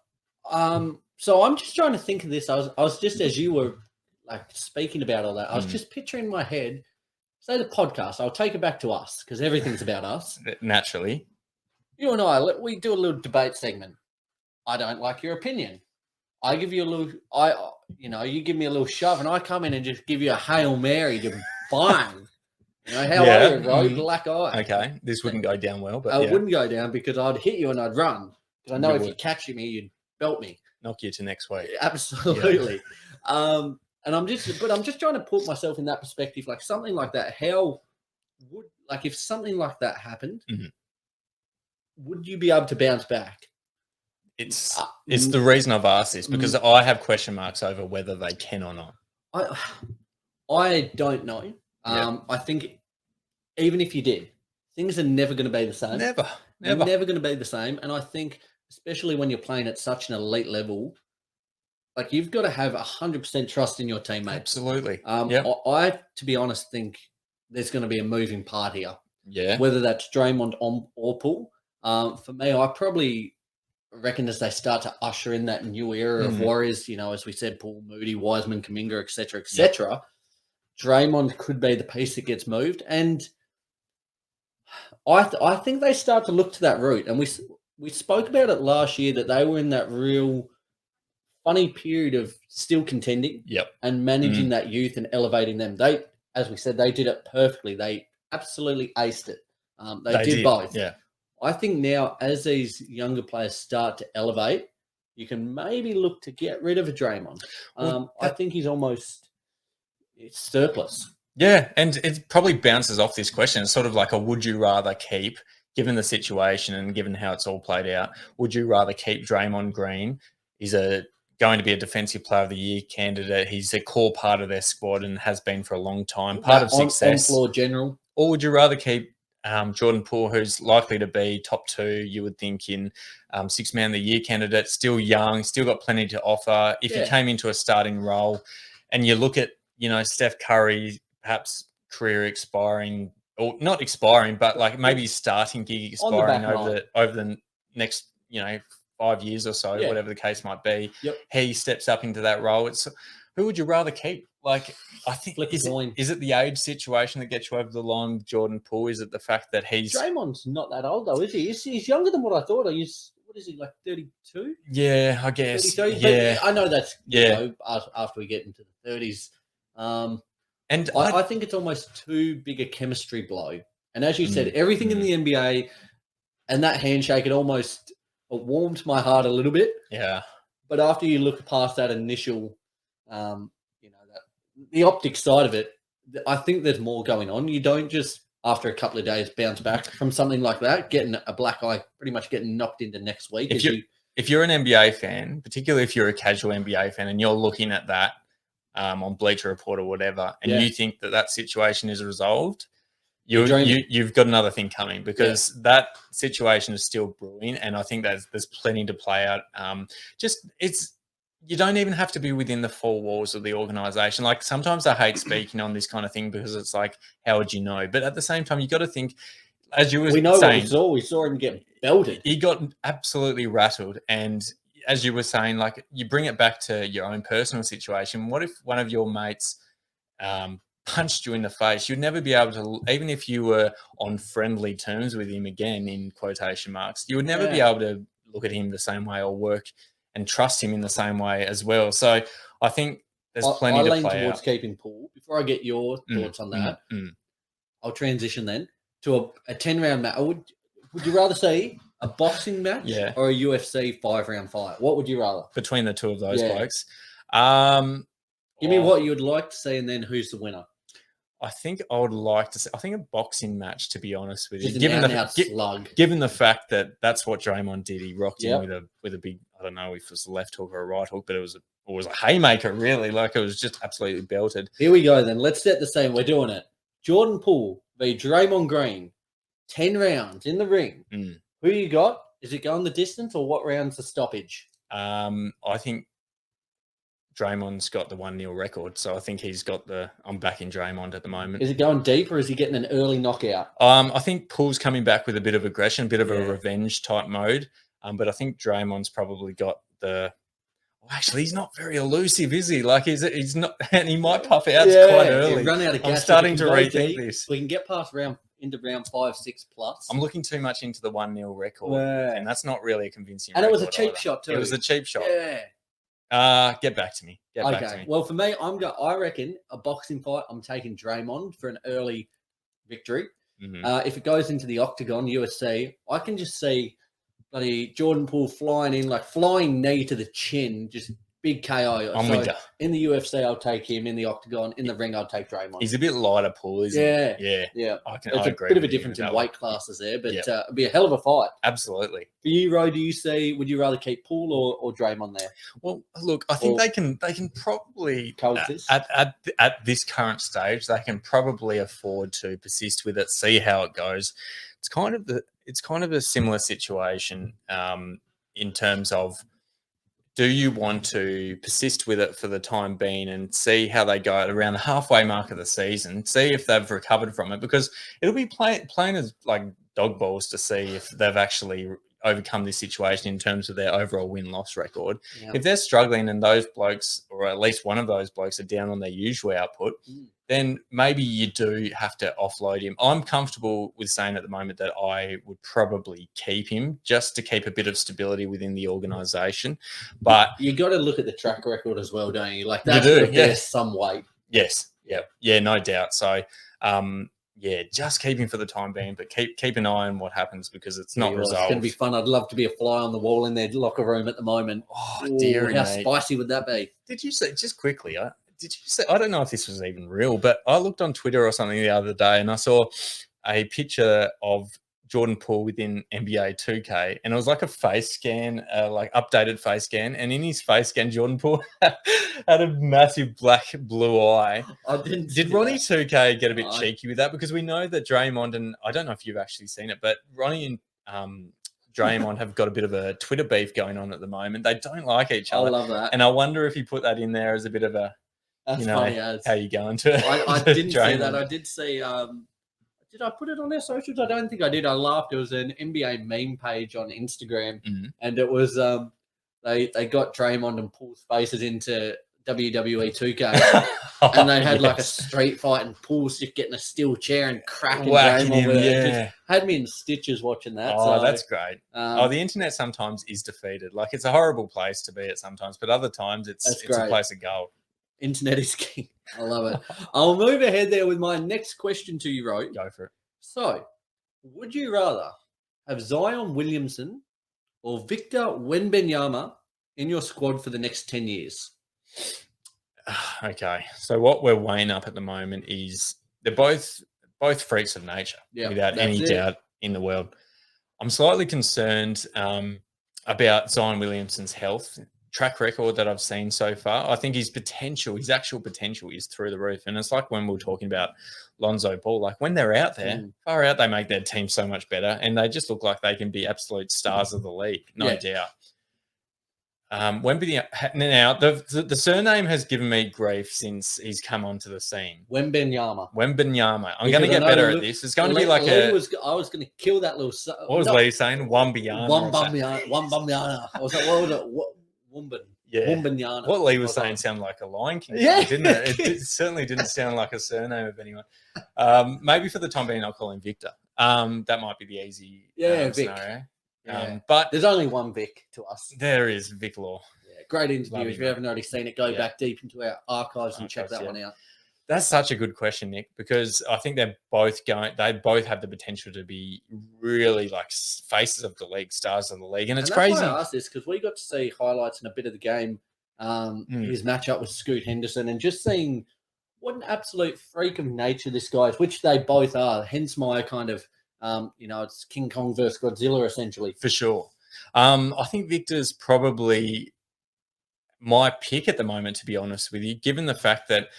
B: So I'm just trying to think of this. I was just, as you were like speaking about all that, I was just picturing in my head, say the podcast, I'll take it back to us because everything's about us.
C: Naturally.
B: You and we do a little debate segment. I don't like your opinion. I give you a little, you give me a little shove and I come in and just give you a Hail Mary to bang. How are you, bro? Black eye.
C: Okay. This wouldn't go down well, but
B: it wouldn't go down because I'd hit you and I'd run. Because I know if you catch me, you'd belt me.
C: Knock you to next week.
B: Absolutely. Yeah. And I'm just trying to put myself in that perspective, like something like that. If something like that happened, would you be able to bounce back?
C: It's the reason I've asked this, because I have question marks over whether they can or not.
B: I don't know. I think even if you did, things are never going to be the same.
C: Never
B: going to be the same. And I think, especially when you're playing at such an elite level, like you've got to have 100% trust in your teammates.
C: Absolutely.
B: I, to be honest, think there's going to be a moving part here.
C: Yeah.
B: Whether that's Draymond or Poole. For me, I probably reckon as they start to usher in that new era of Warriors, as we said, Poole, Moody, Wiseman, Kuminga, etc., Draymond could be the piece that gets moved. And I think they start to look to that route. And we spoke about it last year that they were in that real funny period of still contending and managing that youth and elevating them. They, as we said, they did it perfectly. They absolutely aced it. They did both.
C: Yeah.
B: I think now as these younger players start to elevate, you can maybe look to get rid of a Draymond. I think he's almost surplus.
C: Yeah, and it probably bounces off this question. It's sort of like a would you rather keep given the situation and given how it's all played out, would you rather keep Draymond Green? He's going to be a defensive player of the year candidate. He's a core part of their squad and has been for a long time, part of success.
B: On-floor general.
C: Or would you rather keep Jordan Poole, who's likely to be top 2, you would think, in six man of the year candidate, still young, still got plenty to offer. If he came into a starting role and you look at, Steph Curry, perhaps career expiring, or not expiring, but like maybe his starting gig expiring over the next, 5 years or so, whatever the case might be.
B: Yep.
C: He steps up into that role. Who would you rather keep? Like, I think is it the age situation that gets you over the line with Jordan Poole? Is it the fact that
B: Draymond's not that old though, is he? He's younger than what I thought. What is he, like 32?
C: Yeah, I guess.
B: 32?
C: Yeah,
B: but I know that's after we get into the 30s. And I think it's almost too big a chemistry blow. And as you said, everything in the NBA and that handshake, it warmed my heart a little bit.
C: Yeah.
B: But after you look past that initial, the optic side of it, I think there's more going on. You don't just, after a couple of days, bounce back from something like that, getting a black eye, pretty much getting knocked into next week.
C: If you're an NBA fan, particularly if you're a casual NBA fan and you're looking at that on Bleacher Report or whatever, and you think that situation is resolved, you've got another thing coming, because that situation is still brewing, and I think there's plenty to play out. You don't even have to be within the four walls of the organization. Like, sometimes I hate speaking on this kind of thing because it's like, how would you know? But at the same time, you got to think, as you were saying,
B: what we saw him get belted.
C: He got absolutely rattled. And as you were saying, like, you bring it back to your own personal situation. What if one of your mates punched you in the face? You'd never be able to, even if you were on friendly terms with him, again, in quotation marks, you would never be able to look at him the same way or work and trust him in the same way as well. So I think there's plenty to play out. I lean towards
B: keeping Poole. Before I get your thoughts on that, I'll transition then to a 10-round match. Would you rather see a boxing match or a UFC 5-round fight? What would you rather?
C: Between the two of those blokes?
B: Give me what you would like to see and then who's the winner.
C: I think I would like to see, a boxing match, to be honest with you.
B: Just given
C: the fact that that's what Draymond did. He rocked him with a big, I don't know if it was a left hook or a right hook, but it was a haymaker, really. Like, it was just absolutely belted.
B: Here we go then. Let's set the scene. We're doing it. Jordan Poole v. Draymond Green. 10 rounds in the ring. Who you got? Is it going the distance, or what round's the stoppage?
C: I think Draymond's got the 1-0 record, so I think he's got I'm backing Draymond at the moment.
B: Is it going deep, or is he getting an early knockout?
C: I think Poole's coming back with a bit of aggression, a bit of a revenge type mode. But I think Draymond's probably got actually, he's not very elusive, is he? Like, he's not, and he might puff out quite early.
B: Run out of gas.
C: I'm starting to rethink this.
B: We can get past into round 5, 6 plus.
C: I'm looking too much into the 1-0 record, and that's not really a convincing.
B: And it was a cheap shot too.
C: It was a cheap shot.
B: Yeah.
C: Get back to me. Back to me.
B: Well, for me, I reckon a boxing fight, I'm taking Draymond for an early victory. If it goes into the octagon, UFC, I can just see bloody Jordan Poole flying in, like flying knee to the chin, just big KO.
C: I'm with you.
B: In the UFC, I'll take him. In the octagon, in the ring, I'll take Draymond.
C: He's a bit lighter, Poole, isn't he?
B: Yeah.
C: I
B: agree. A bit of a difference in weight classes there, but it'll be a hell of a fight.
C: Absolutely.
B: For you, Ro, would you rather keep Poole or Draymond there?
C: Well, look, I think they can probably
B: coexist
C: at this current stage. They can probably afford to persist with it, see how it goes. It's kind of a similar situation in terms of, do you want to persist with it for the time being and see how they go at around the halfway mark of the season, see if they've recovered from it? Because it'll be playing as like dog balls to see if they've actually overcome this situation in terms of their overall win-loss record. If they're struggling and those blokes, or at least one of those blokes, are down on their usual output, then maybe you do have to offload him. I'm comfortable with saying at the moment that I would probably keep him just to keep a bit of stability within the organisation. But
B: you got to look at the track record as well, don't you? Like, that's there's some weight.
C: Yes. Yeah, no doubt. So, just keep him for the time being, but keep an eye on what happens, because it's not resolved.
B: It's going to be fun. I'd love to be a fly on the wall in their locker room at the moment.
C: Oh, dear,
B: how spicy would that be?
C: Did you say, just quickly, I don't know if this was even real, but I looked on Twitter or something the other day and I saw a picture of Jordan Poole within NBA 2K, and it was like a face scan, like updated face scan. And in his face scan, Jordan Poole had a massive black blue eye.
B: I didn't.
C: Did
B: see
C: Ronnie
B: that.
C: 2K get a bit
B: I-
C: cheeky with that? Because we know that Draymond and I don't know if you've actually seen it, but Ronnie and Draymond have got a bit of a Twitter beef going on at the moment. They don't like each
B: I
C: other,
B: love that.
C: and I wonder if he put that in there as a bit of a,
B: That's
C: you know,
B: funny. As
C: how you going to?
B: I
C: to
B: didn't see
C: Draymond.
B: that. I did see. Did I put it on our socials? I don't think I did. I laughed. It was an NBA meme page on Instagram,
C: Mhm.
B: and it was they got Draymond and Poole's faces into WWE 2K, and they had like a
C: Yes.
B: street fight, and Poole's just getting a steel chair and cracking
C: Whacking
B: Draymond
C: him,
B: with it. It
C: yeah.
B: just had me in stitches watching that.
C: Oh,
B: so,
C: that's great.
B: um,
C: The internet sometimes is defeated. Like, it's a horrible place to be at sometimes, but other times it's
B: That's
C: a
B: great.
C: place of gold.
B: internet is king. I love it. I'll move ahead there with my next question to you, Ro.
C: Go for it.
B: So, would you rather have Zion Williamson or Victor Wembanyama in your squad for the next 10 years?
C: Okay, so what we're weighing up at the moment is they're both freaks of nature,
B: Yeah,
C: without
B: that's
C: any
B: it.
C: doubt in the world. I'm slightly concerned about Zion Williamson's health track record that I've seen so far. I think his actual potential is through the roof. And it's like when we were talking about Lonzo Ball, like when they're out there, far out, they make their team so much better. And they just look like they can be absolute stars of the league, no doubt. Now, the surname has given me grief since he's come onto the scene.
B: Wembanyama.
C: I'm going to get better at this. It's going to be like
B: I was going to kill that little.
C: What was Lee saying? Wembanyama.
B: Wembanyama. I was like, what was it? Wumban.
C: Yeah.
B: Wembanyama.
C: What Lee was saying sounded like a Lion King,
B: Yeah.
C: didn't it? It certainly didn't sound like a surname of anyone. Maybe for the time being, I'll call him Victor. That might be the easy
B: Vic.
C: scenario.
B: Yeah.
C: But
B: there's only one Vic to us.
C: there is Vic Law.
B: Yeah, great interview.
C: Love
B: If
C: him,
B: you
C: mate.
B: haven't already seen it, go
C: Yeah.
B: back deep into our archives and check that
C: yeah.
B: one out.
C: That's such a good question, Nick, because I think they both have the potential to be really like faces of the league, stars of the league. And it's
B: that's
C: crazy.
B: why I asked this because we got to see highlights in a bit of the game, his matchup with Scoot Henderson, and just seeing what an absolute freak of nature this guy is, which they both are. Hence my kind of, it's King Kong versus Godzilla essentially.
C: For sure. I think Victor's probably my pick at the moment, to be honest with you, given the fact that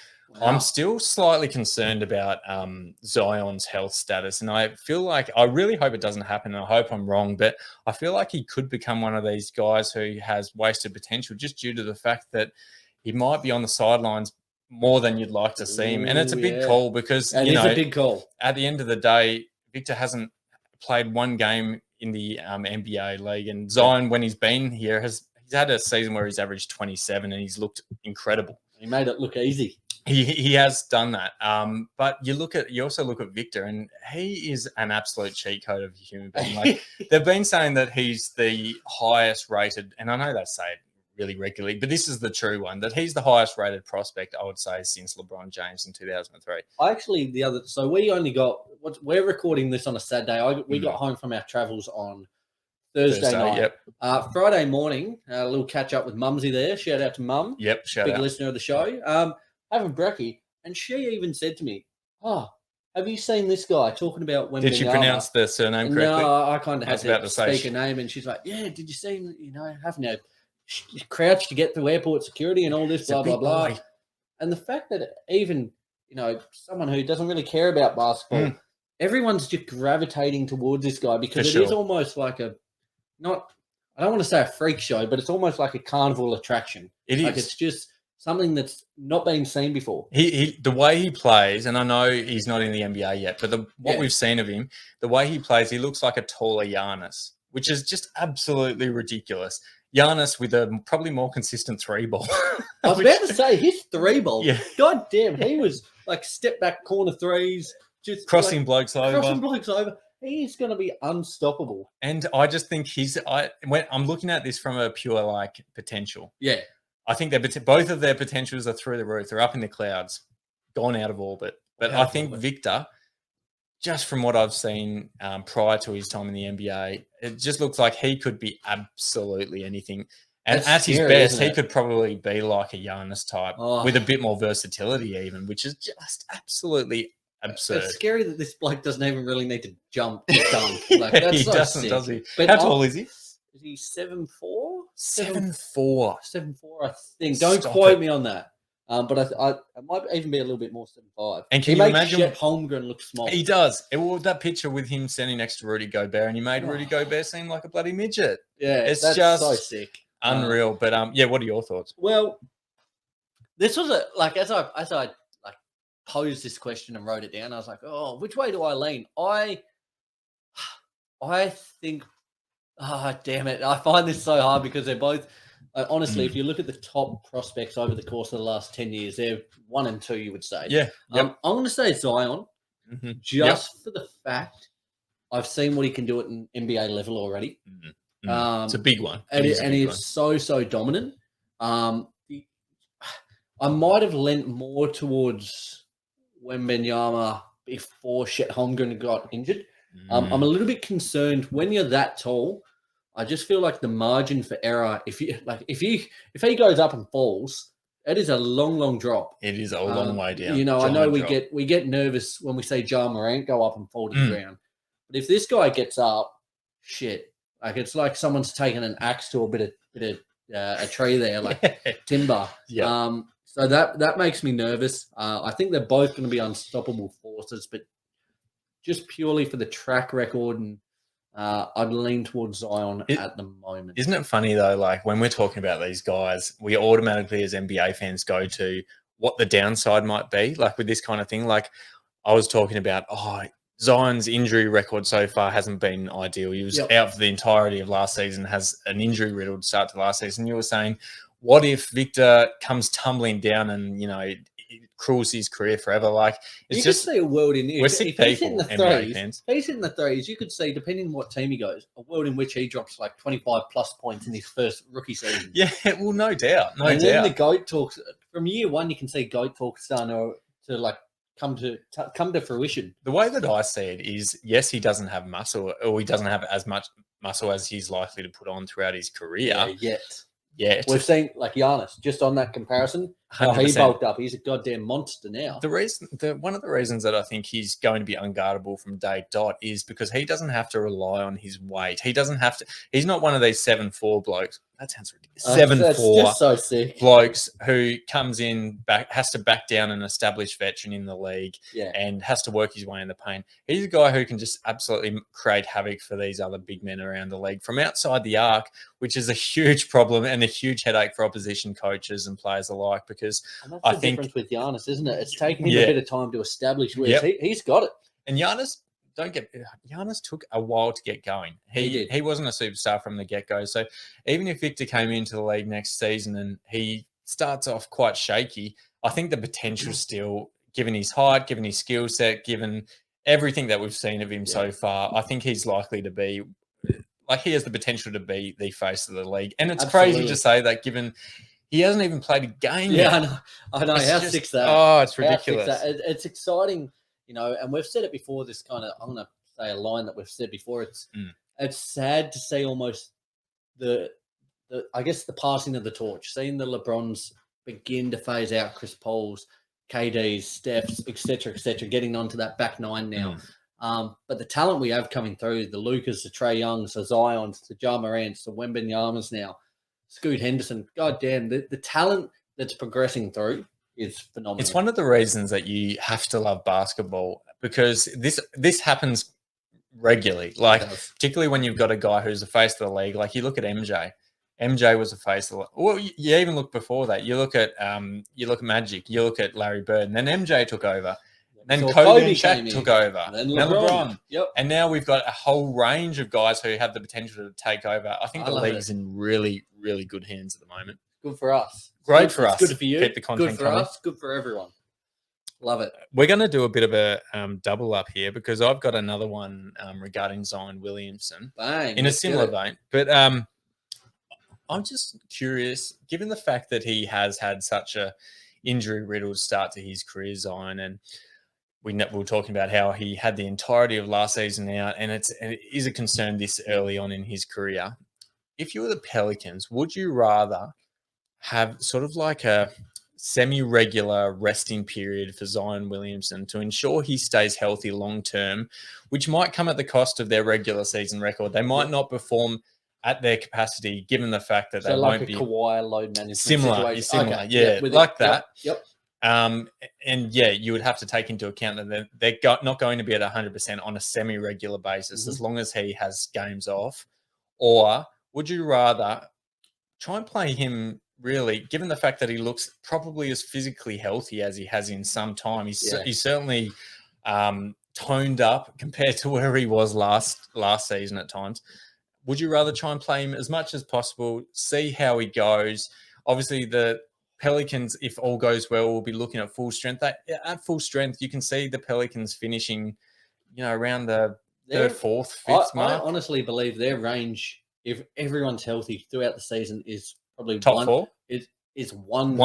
C: I'm still slightly concerned about Zion's health status. And I feel like I really hope it doesn't happen. And I hope I'm wrong, but I feel like he could become one of these guys who has wasted potential just due to the fact that he might be on the sidelines more than you'd like to see him. And it's a big call because,
B: It is a big call.
C: At the end of the day, Victor hasn't played one game in the NBA league. And Zion, when he's been here, he's had a season where he's averaged 27 and he's looked incredible.
B: He made it look easy.
C: He has done that. But you also look at Victor, and he is an absolute cheat code of a human being. Like they've been saying that he's the highest rated, and I know they say it really regularly, but this is the true one, that he's the highest rated prospect, I would say, since LeBron James in 2003.
B: We're recording this on a Saturday. We got home from our travels on Thursday night.
C: Yep.
B: Friday morning, a little catch up with Mumsy there. Shout out to Mum.
C: Yep. Shout
B: big
C: out.
B: listener of the show. Having brekkie, and she even said to me, "Oh, have you seen this guy talking about when?"
C: Did she pronounce the surname correctly?
B: No, I kind of
C: I
B: had
C: was about
B: to
C: to say
B: speak a name, and she's like, "Yeah, did you see him? Having to crouch to get through airport security and all this,
C: It's a
B: blah blah
C: big
B: blah."
C: boy.
B: And the fact that even someone who doesn't really care about basketball, everyone's just gravitating towards this guy because
C: For
B: it is
C: sure.
B: almost like I don't want to say a freak show, but it's almost like a carnival attraction.
C: It
B: Like
C: is.
B: it's just something that's not been seen before.
C: He the way he plays, and I know he's not in the NBA yet, but what we've seen of him, the way he plays, he looks like a taller Giannis, which is just absolutely ridiculous. Giannis with a probably more consistent three ball.
B: I was about to say his three ball.
C: Yeah.
B: God damn, he was like step back corner threes, just
C: crossing blokes over.
B: crossing blokes over. He's going to be unstoppable.
C: And I just think I'm looking at this from a pure like potential.
B: Yeah.
C: I think both of their potentials are through the roof. They're up in the clouds, gone out of orbit. But I think Victor, just from what I've seen prior to his time in the NBA, it just looks like he could be absolutely anything. And
B: That's
C: at his
B: scary,
C: best,
B: isn't
C: he
B: it?
C: could probably be like a Giannis type with a bit more versatility even, which is just absolutely absurd.
B: It's scary that this bloke doesn't even really need to jump to dunk. Like,
C: Yeah,
B: that's
C: he
B: so
C: doesn't,
B: sick.
C: does he?
B: But
C: How tall is he?
B: Is he 7'4"?
C: 7'4".
B: 7'4", I think. Don't
C: Stop
B: quote
C: it.
B: me on that. But I might even be a little bit more 7'5".
C: And
B: He
C: can you
B: makes
C: imagine?
B: Chet Holmgren look small.
C: He does. Well, that picture with him standing next to Rudy Gobert, and he made Rudy Gobert seem like a bloody midget.
B: Yeah,
C: It's
B: that's
C: just
B: so sick.
C: Unreal. But yeah, what are your thoughts?
B: Well, this was as I like posed this question and wrote it down, I was like, oh, which way do I lean? I think, damn it, I find this so hard because they're both. Honestly, if you look at the top prospects over the course of the last 10 years, they're 1 and 2, you would say.
C: Yeah. Yep.
B: I'm going to say Zion, just for the fact I've seen what he can do at an NBA level already.
C: It's a big one.
B: And he's so dominant. I might have lent more towards Wembanyama before Chet Holmgren got injured. I'm a little bit concerned when you're that tall. I just feel like the margin for error, if he goes up and falls, it is a long drop.
C: It is a long way down.
B: I know we get nervous when we say Ja Morant go up and fall to the ground, but if this guy gets up, shit, like it's like someone's taken an axe to a bit of a tree there, like timber.
C: Yeah.
B: So that makes me nervous. I think they're both going to be unstoppable forces, but just purely for the track record and. I'd lean towards Zion at the moment.
C: Isn't it funny, though, like when we're talking about these guys, we automatically as NBA fans go to what the downside might be, like with this kind of thing. Like I was talking about, Zion's injury record so far hasn't been ideal. He was out for the entirety of last season, has an injury-riddled start to last season. You were saying, what if Victor comes tumbling down and, it cruels his career forever? Like it's
B: you could see a world in
C: we're sick people, NBA fans.
B: If he's in the threes, you could see, depending on what team he goes, a world in which he drops like 25 plus points in his first rookie season.
C: Yeah, well, no doubt.
B: Then the GOAT talks from year one. You can see GOAT talks starting to like come to fruition.
C: The way that I see it is, yes, he doesn't have muscle, or he doesn't have as much muscle as he's likely to put on throughout his career.
B: Yeah, we've seen like Giannis just on that comparison. How he bulked up. He's a goddamn monster now.
C: One of the reasons that I think he's going to be unguardable from day dot is because he doesn't have to rely on his weight. He doesn't have to. He's not one of these 7'4" blokes. That sounds ridiculous. 7'4"
B: just so sick
C: blokes who comes in has to back down an established veteran in the league and has to work his way in the paint. He's a guy who can just absolutely create havoc for these other big men around the league from outside the arc, which is a huge problem and a huge headache for opposition coaches and players alike. Because
B: I think difference with Giannis, isn't it? It's taken him a bit of time to establish where he's got it.
C: And Giannis took a while to get going. He wasn't a superstar from the get-go. So even if Victor came into the league next season and he starts off quite shaky, I think the potential still, given his height, given his skill set, given everything that we've seen of him so far, I think he's likely to be, like he has the potential to be the face of the league. And it's crazy to say that given he hasn't even played a game yet.
B: I know. How sick's that?
C: Oh, it's ridiculous.
B: It's exciting. And we've said it before, this kind of, I'm going to say a line that we've said before. It's sad to see almost the I guess the passing of the torch, seeing the LeBrons begin to phase out, Chris Paul's, KD's, Steph's, et cetera, getting onto that back nine now. But the talent we have coming through, the Lucas, the Trae Youngs, the Zions, the Ja Morants, the Wembanyamas now, Scoot Henderson, goddamn, the talent that's progressing through is phenomenal.
C: It's one of the reasons that you have to love basketball, because this happens regularly. Like particularly when you've got a guy who's the face of the league. Like you look at MJ. MJ was the face of the league. Well, you even look before that. You look at Magic. You look at Larry Bird. And then MJ took over. Then Kobe and Shaq took over. And then LeBron.
B: Yep.
C: And now we've got a whole range of guys who have the potential to take over. I think the league's in really, really good hands at the moment.
B: Good for us.
C: Great for us.
B: Good for you.
C: Keep the content
B: good for
C: coming.
B: us. Good for everyone. Love it.
C: We're going to do a bit of a double up here because I've got another one regarding Zion Williamson.
B: Bang.
C: In a similar vein. But I'm just curious, given the fact that he has had such a injury-riddled start to his career, Zion, and we were talking about how he had the entirety of last season out, and it is a concern this early on in his career. If you were the Pelicans, would you rather have sort of like semi-regular resting period for Zion Williamson to ensure he stays healthy long term, which might come at the cost of their regular season record. They might not perform at their capacity, given the fact that
B: So
C: they
B: like
C: won't be
B: Kawhi load management
C: similar.
B: situation. Okay.
C: Yeah,
B: with
C: like
B: it.
C: that.
B: Yep.
C: And yeah, you would have to take into account that they're not going to be at 100% on a semi-regular basis as long as he has games off. Or would you rather try and play him really, given the fact that he looks probably as physically healthy as he has in some time? He's certainly toned up compared to where he was last season at times. Would you rather try and play him as much as possible, see how he goes? Obviously, the Pelicans, if all goes well, will be looking at full strength. At full strength, you can see the Pelicans finishing, around the third, fourth, fifth mark.
B: I honestly believe their range, if everyone's healthy throughout the season, is probably
C: top four.
B: Is one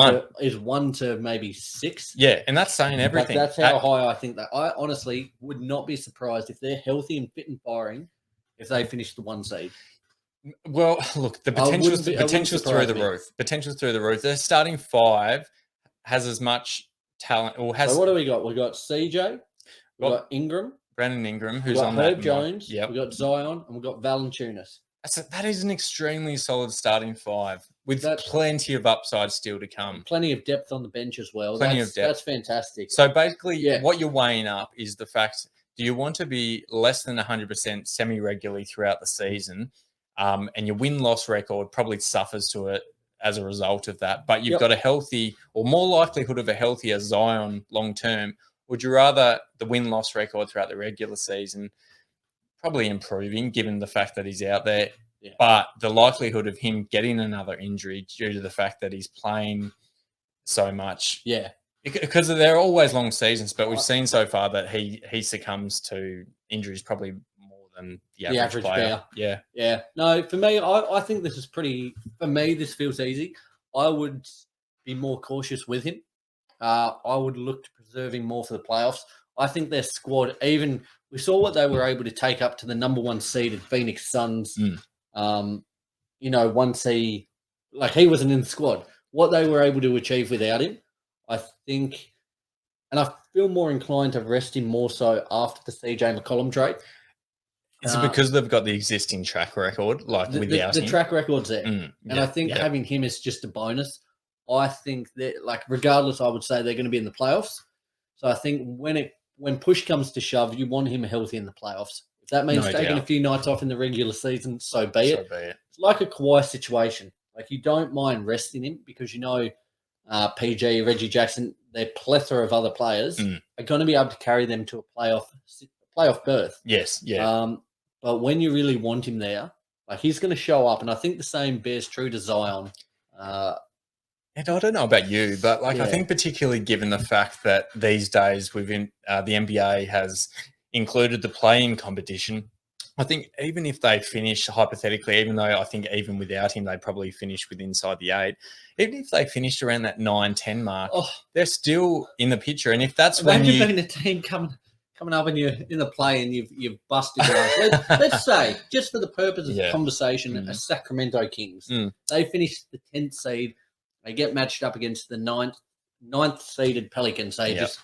B: to maybe 6.
C: Yeah, and that's saying everything.
B: That's how high I think that. I honestly would not be surprised if they're healthy and fit and firing if they finish the 1 seed.
C: Well, look, the potential's through the roof. Potential's through the roof. Their starting 5 has as much talent. Or has.
B: So what do we got? We got CJ. We got Ingram.
C: Brandon Ingram, who's on
B: Herb
C: that.
B: Jones.
C: Yep.
B: We got Zion, and we got Valanciunas.
C: That is an extremely solid starting 5 with plenty of upside still to come.
B: Plenty of depth on the bench as well.
C: Plenty of depth.
B: That's fantastic.
C: So basically, what you're weighing up is the fact: do you want to be less than 100% semi-regularly throughout the season, and your win-loss record probably suffers to it as a result of that, but you've got a healthy, or more likelihood of a healthier Zion long term? Would you rather the win-loss record throughout the regular season probably improving, given the fact that he's out there, but the likelihood of him getting another injury due to the fact that he's playing so much?
B: Yeah.
C: Because they're always long seasons, but we've seen so far that he succumbs to injuries probably more than the average player.
B: Yeah. Yeah. No, for me, I think this is pretty, for me, this feels easy. I would be more cautious with him. I would look to preserve him more for the playoffs. I think their squad, even we saw what they were able to take up to the number 1 seeded Phoenix Suns. Once he wasn't in the squad, what they were able to achieve without him, I think, and I feel more inclined to rest him more so after the CJ McCollum trade.
C: Is it because they've got the existing track record, without him?
B: The track record's there. And I think having him is just a bonus. I think that, regardless, I would say they're going to be in the playoffs. So I think when push comes to shove, you want him healthy in the playoffs. If that means taking a few nights off in the regular season, so be it. It's like a Kawhi situation. You don't mind resting him because PG, Reggie Jackson, their plethora of other players are going to be able to carry them to a playoff berth.
C: Yes, yeah.
B: But when you really want him there, he's going to show up, and I think the same bears true to Zion.
C: And I don't know about you, but I think particularly given the fact that these days the NBA has included the play-in competition, I think even if they finish, hypothetically, even though I think even without him, they probably finish with inside the 8, even if they finished around that 9-10 mark, they're still in the picture. And if that's when
B: you've been a team coming up and you're in the play and you've busted guys. Let's say, just for the purpose of the conversation, a Sacramento Kings. They finish the 10th seed. They get matched up against the ninth seeded Pelicans. They just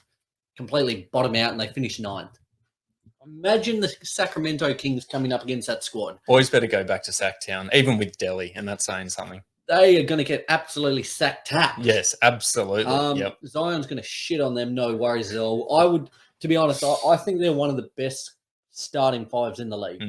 B: completely bottom out and they finish 9th. Imagine the Sacramento Kings coming up against that squad.
C: Boys better go back to Sacktown, even with Delhi, and that's saying something.
B: They are going to get absolutely sacked-tapped.
C: Yes, absolutely.
B: Zion's going to shit on them, no worries at all. To be honest, I think they're one of the best starting 5s in the league.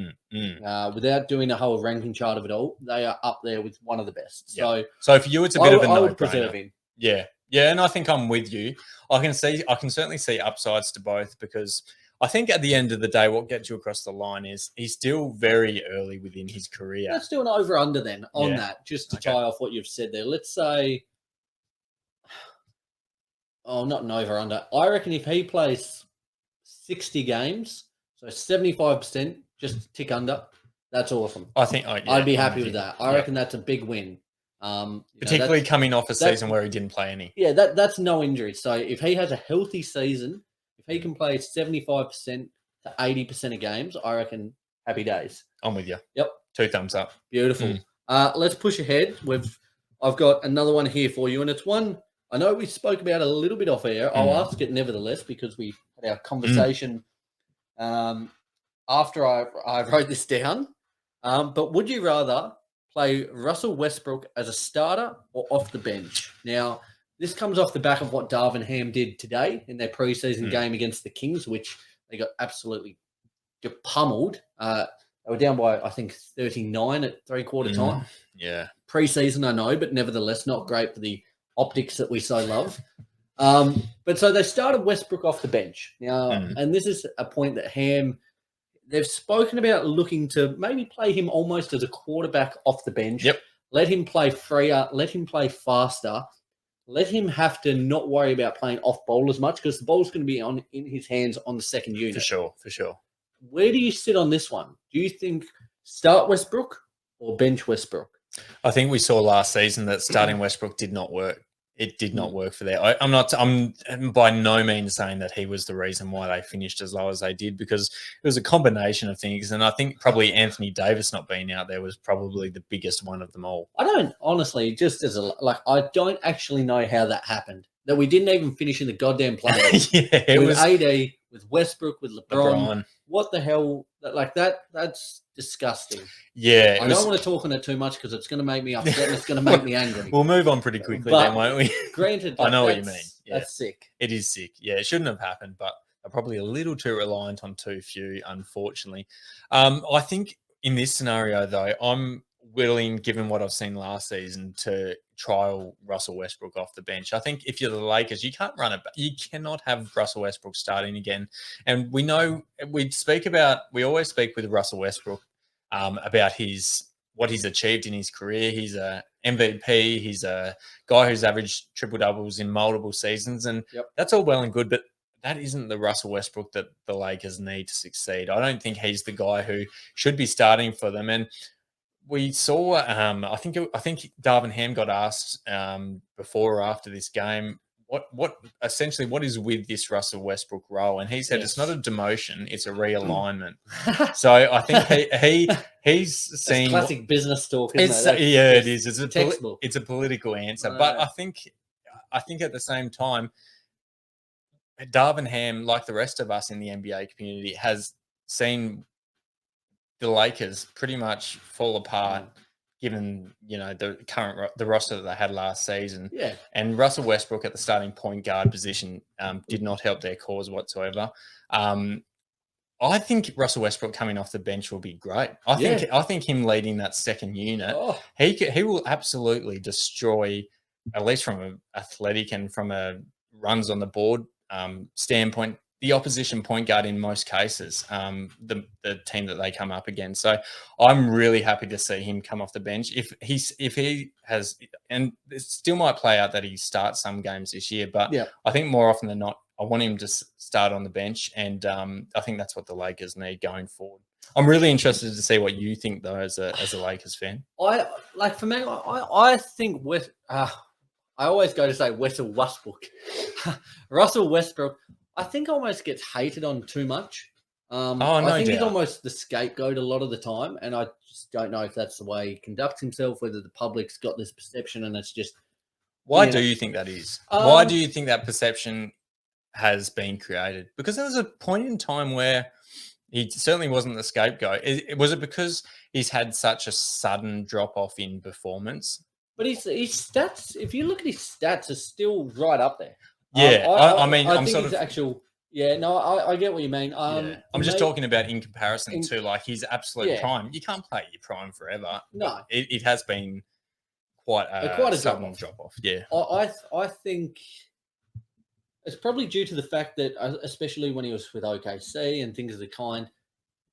B: Without doing a whole ranking chart of it all, they are up there with one of the best. So
C: for you, it's a bit of a no-brainer.
B: I would preserve him.
C: Yeah, and I think I'm with you. I can certainly see upsides to both because I think at the end of the day, what gets you across the line is he's still very early within his career.
B: Let's do an over-under then on that, just to tie off what you've said there. Let's say, not an over-under. I reckon if he plays 60 games, so 75%, just tick under, that's awesome.
C: I think
B: I'd be happy with that. I reckon that's a big win.
C: Particularly coming off a season where he didn't play any.
B: Yeah, that's no injury. So if he has a healthy season, if he can play 75% to 80% of games, I reckon happy days.
C: I'm with you.
B: Yep.
C: 2 thumbs up.
B: Beautiful. Let's push ahead. I've got another one here for you, and it's one I know we spoke about it a little bit off air. I'll
C: Mm.
B: ask it nevertheless because we had our conversation after I wrote this down. But would you rather play Russell Westbrook as a starter or off the bench? Now, this comes off the back of what Darvin Ham did today in their preseason game against the Kings, which they got absolutely pummeled. They were down by, I think, 39 at three-quarter time.
C: Yeah.
B: Preseason, I know, but nevertheless, not great for the optics that we so love. But so they started Westbrook off the bench. Now, and this is a point that Ham, they've spoken about looking to maybe play him almost as a quarterback off the bench.
C: Yep.
B: Let him play freer, let him play faster, let him have to not worry about playing off ball as much because the ball's going to be in his hands on the second unit.
C: For sure.
B: Where do you sit on this one? Do you think start Westbrook or bench Westbrook?
C: I think we saw last season that starting Westbrook did not work. It did not work for there. I'm by no means saying that he was the reason why they finished as low as they did, because it was a combination of things. And I think probably Anthony Davis not being out there was probably the biggest one of them all.
B: I don't honestly, I don't actually know how that happened. That we didn't even finish in the goddamn playoffs.
C: It
B: with
C: was
B: AD, with Westbrook, with
C: LeBron.
B: What the hell? That's disgusting.
C: Yeah.
B: I don't want to talk on it too much because it's going to make me upset and it's going to make me angry.
C: We'll move on pretty quickly then, won't we?
B: Granted,
C: I know what you mean. Yeah.
B: That's sick.
C: It is sick. Yeah, it shouldn't have happened, but they're probably a little too reliant on too few, unfortunately. I think in this scenario, though, I'm willing, given what I've seen last season, to trial Russell Westbrook off the bench. I think if you're the Lakers, you can't run it back. You cannot have Russell Westbrook starting again. And we know we always speak with Russell Westbrook about what he's achieved in his career. He's a MVP. He's a guy who's averaged triple doubles in multiple seasons, and that's all well and good. But that isn't the Russell Westbrook that the Lakers need to succeed. I don't think he's the guy who should be starting for them. And we saw, I think Darvin Ham got asked before or after this game, what is with this Russell Westbrook role? And he said it's not a demotion, it's a realignment. So I think he's seen
B: classic business talk, isn't it?
C: It is. It's a political answer. But I think at the same time, Darvin Ham, like the rest of us in the NBA community, has seen the Lakers pretty much fall apart given, the roster that they had last season.
B: Yeah.
C: And Russell Westbrook at the starting point guard position did not help their cause whatsoever. I think Russell Westbrook coming off the bench will be great. I think him leading that second unit, he will absolutely destroy, at least from an athletic and from a runs on the board standpoint, the opposition point guard in most cases, the team that they come up against. So I'm really happy to see him come off the bench. If he has, and it still might play out that he starts some games this year, but I think more often than not, I want him to start on the bench, and I think that's what the Lakers need going forward. I'm really interested to see what you think, though, as a Lakers fan.
B: For me, I think I always go to say Russell Westbrook. Russell Westbrook, I think almost gets hated on too much. I think he's almost the scapegoat a lot of the time, and I just don't know if that's the way he conducts himself, whether the public's got this perception and it's just...
C: Why do you think that is? Why do you think that perception has been created? Because there was a point in time where he certainly wasn't the scapegoat. Was it because he's had such a sudden drop-off in performance?
B: But his stats, if you look at his stats, are still right up there.
C: Yeah,
B: I get what you mean.
C: I'm just talking about in comparison to like his absolute prime. You can't play your prime forever.
B: No,
C: it has been quite a sudden drop off. Yeah,
B: I think it's probably due to the fact that, especially when he was with OKC and things of the kind,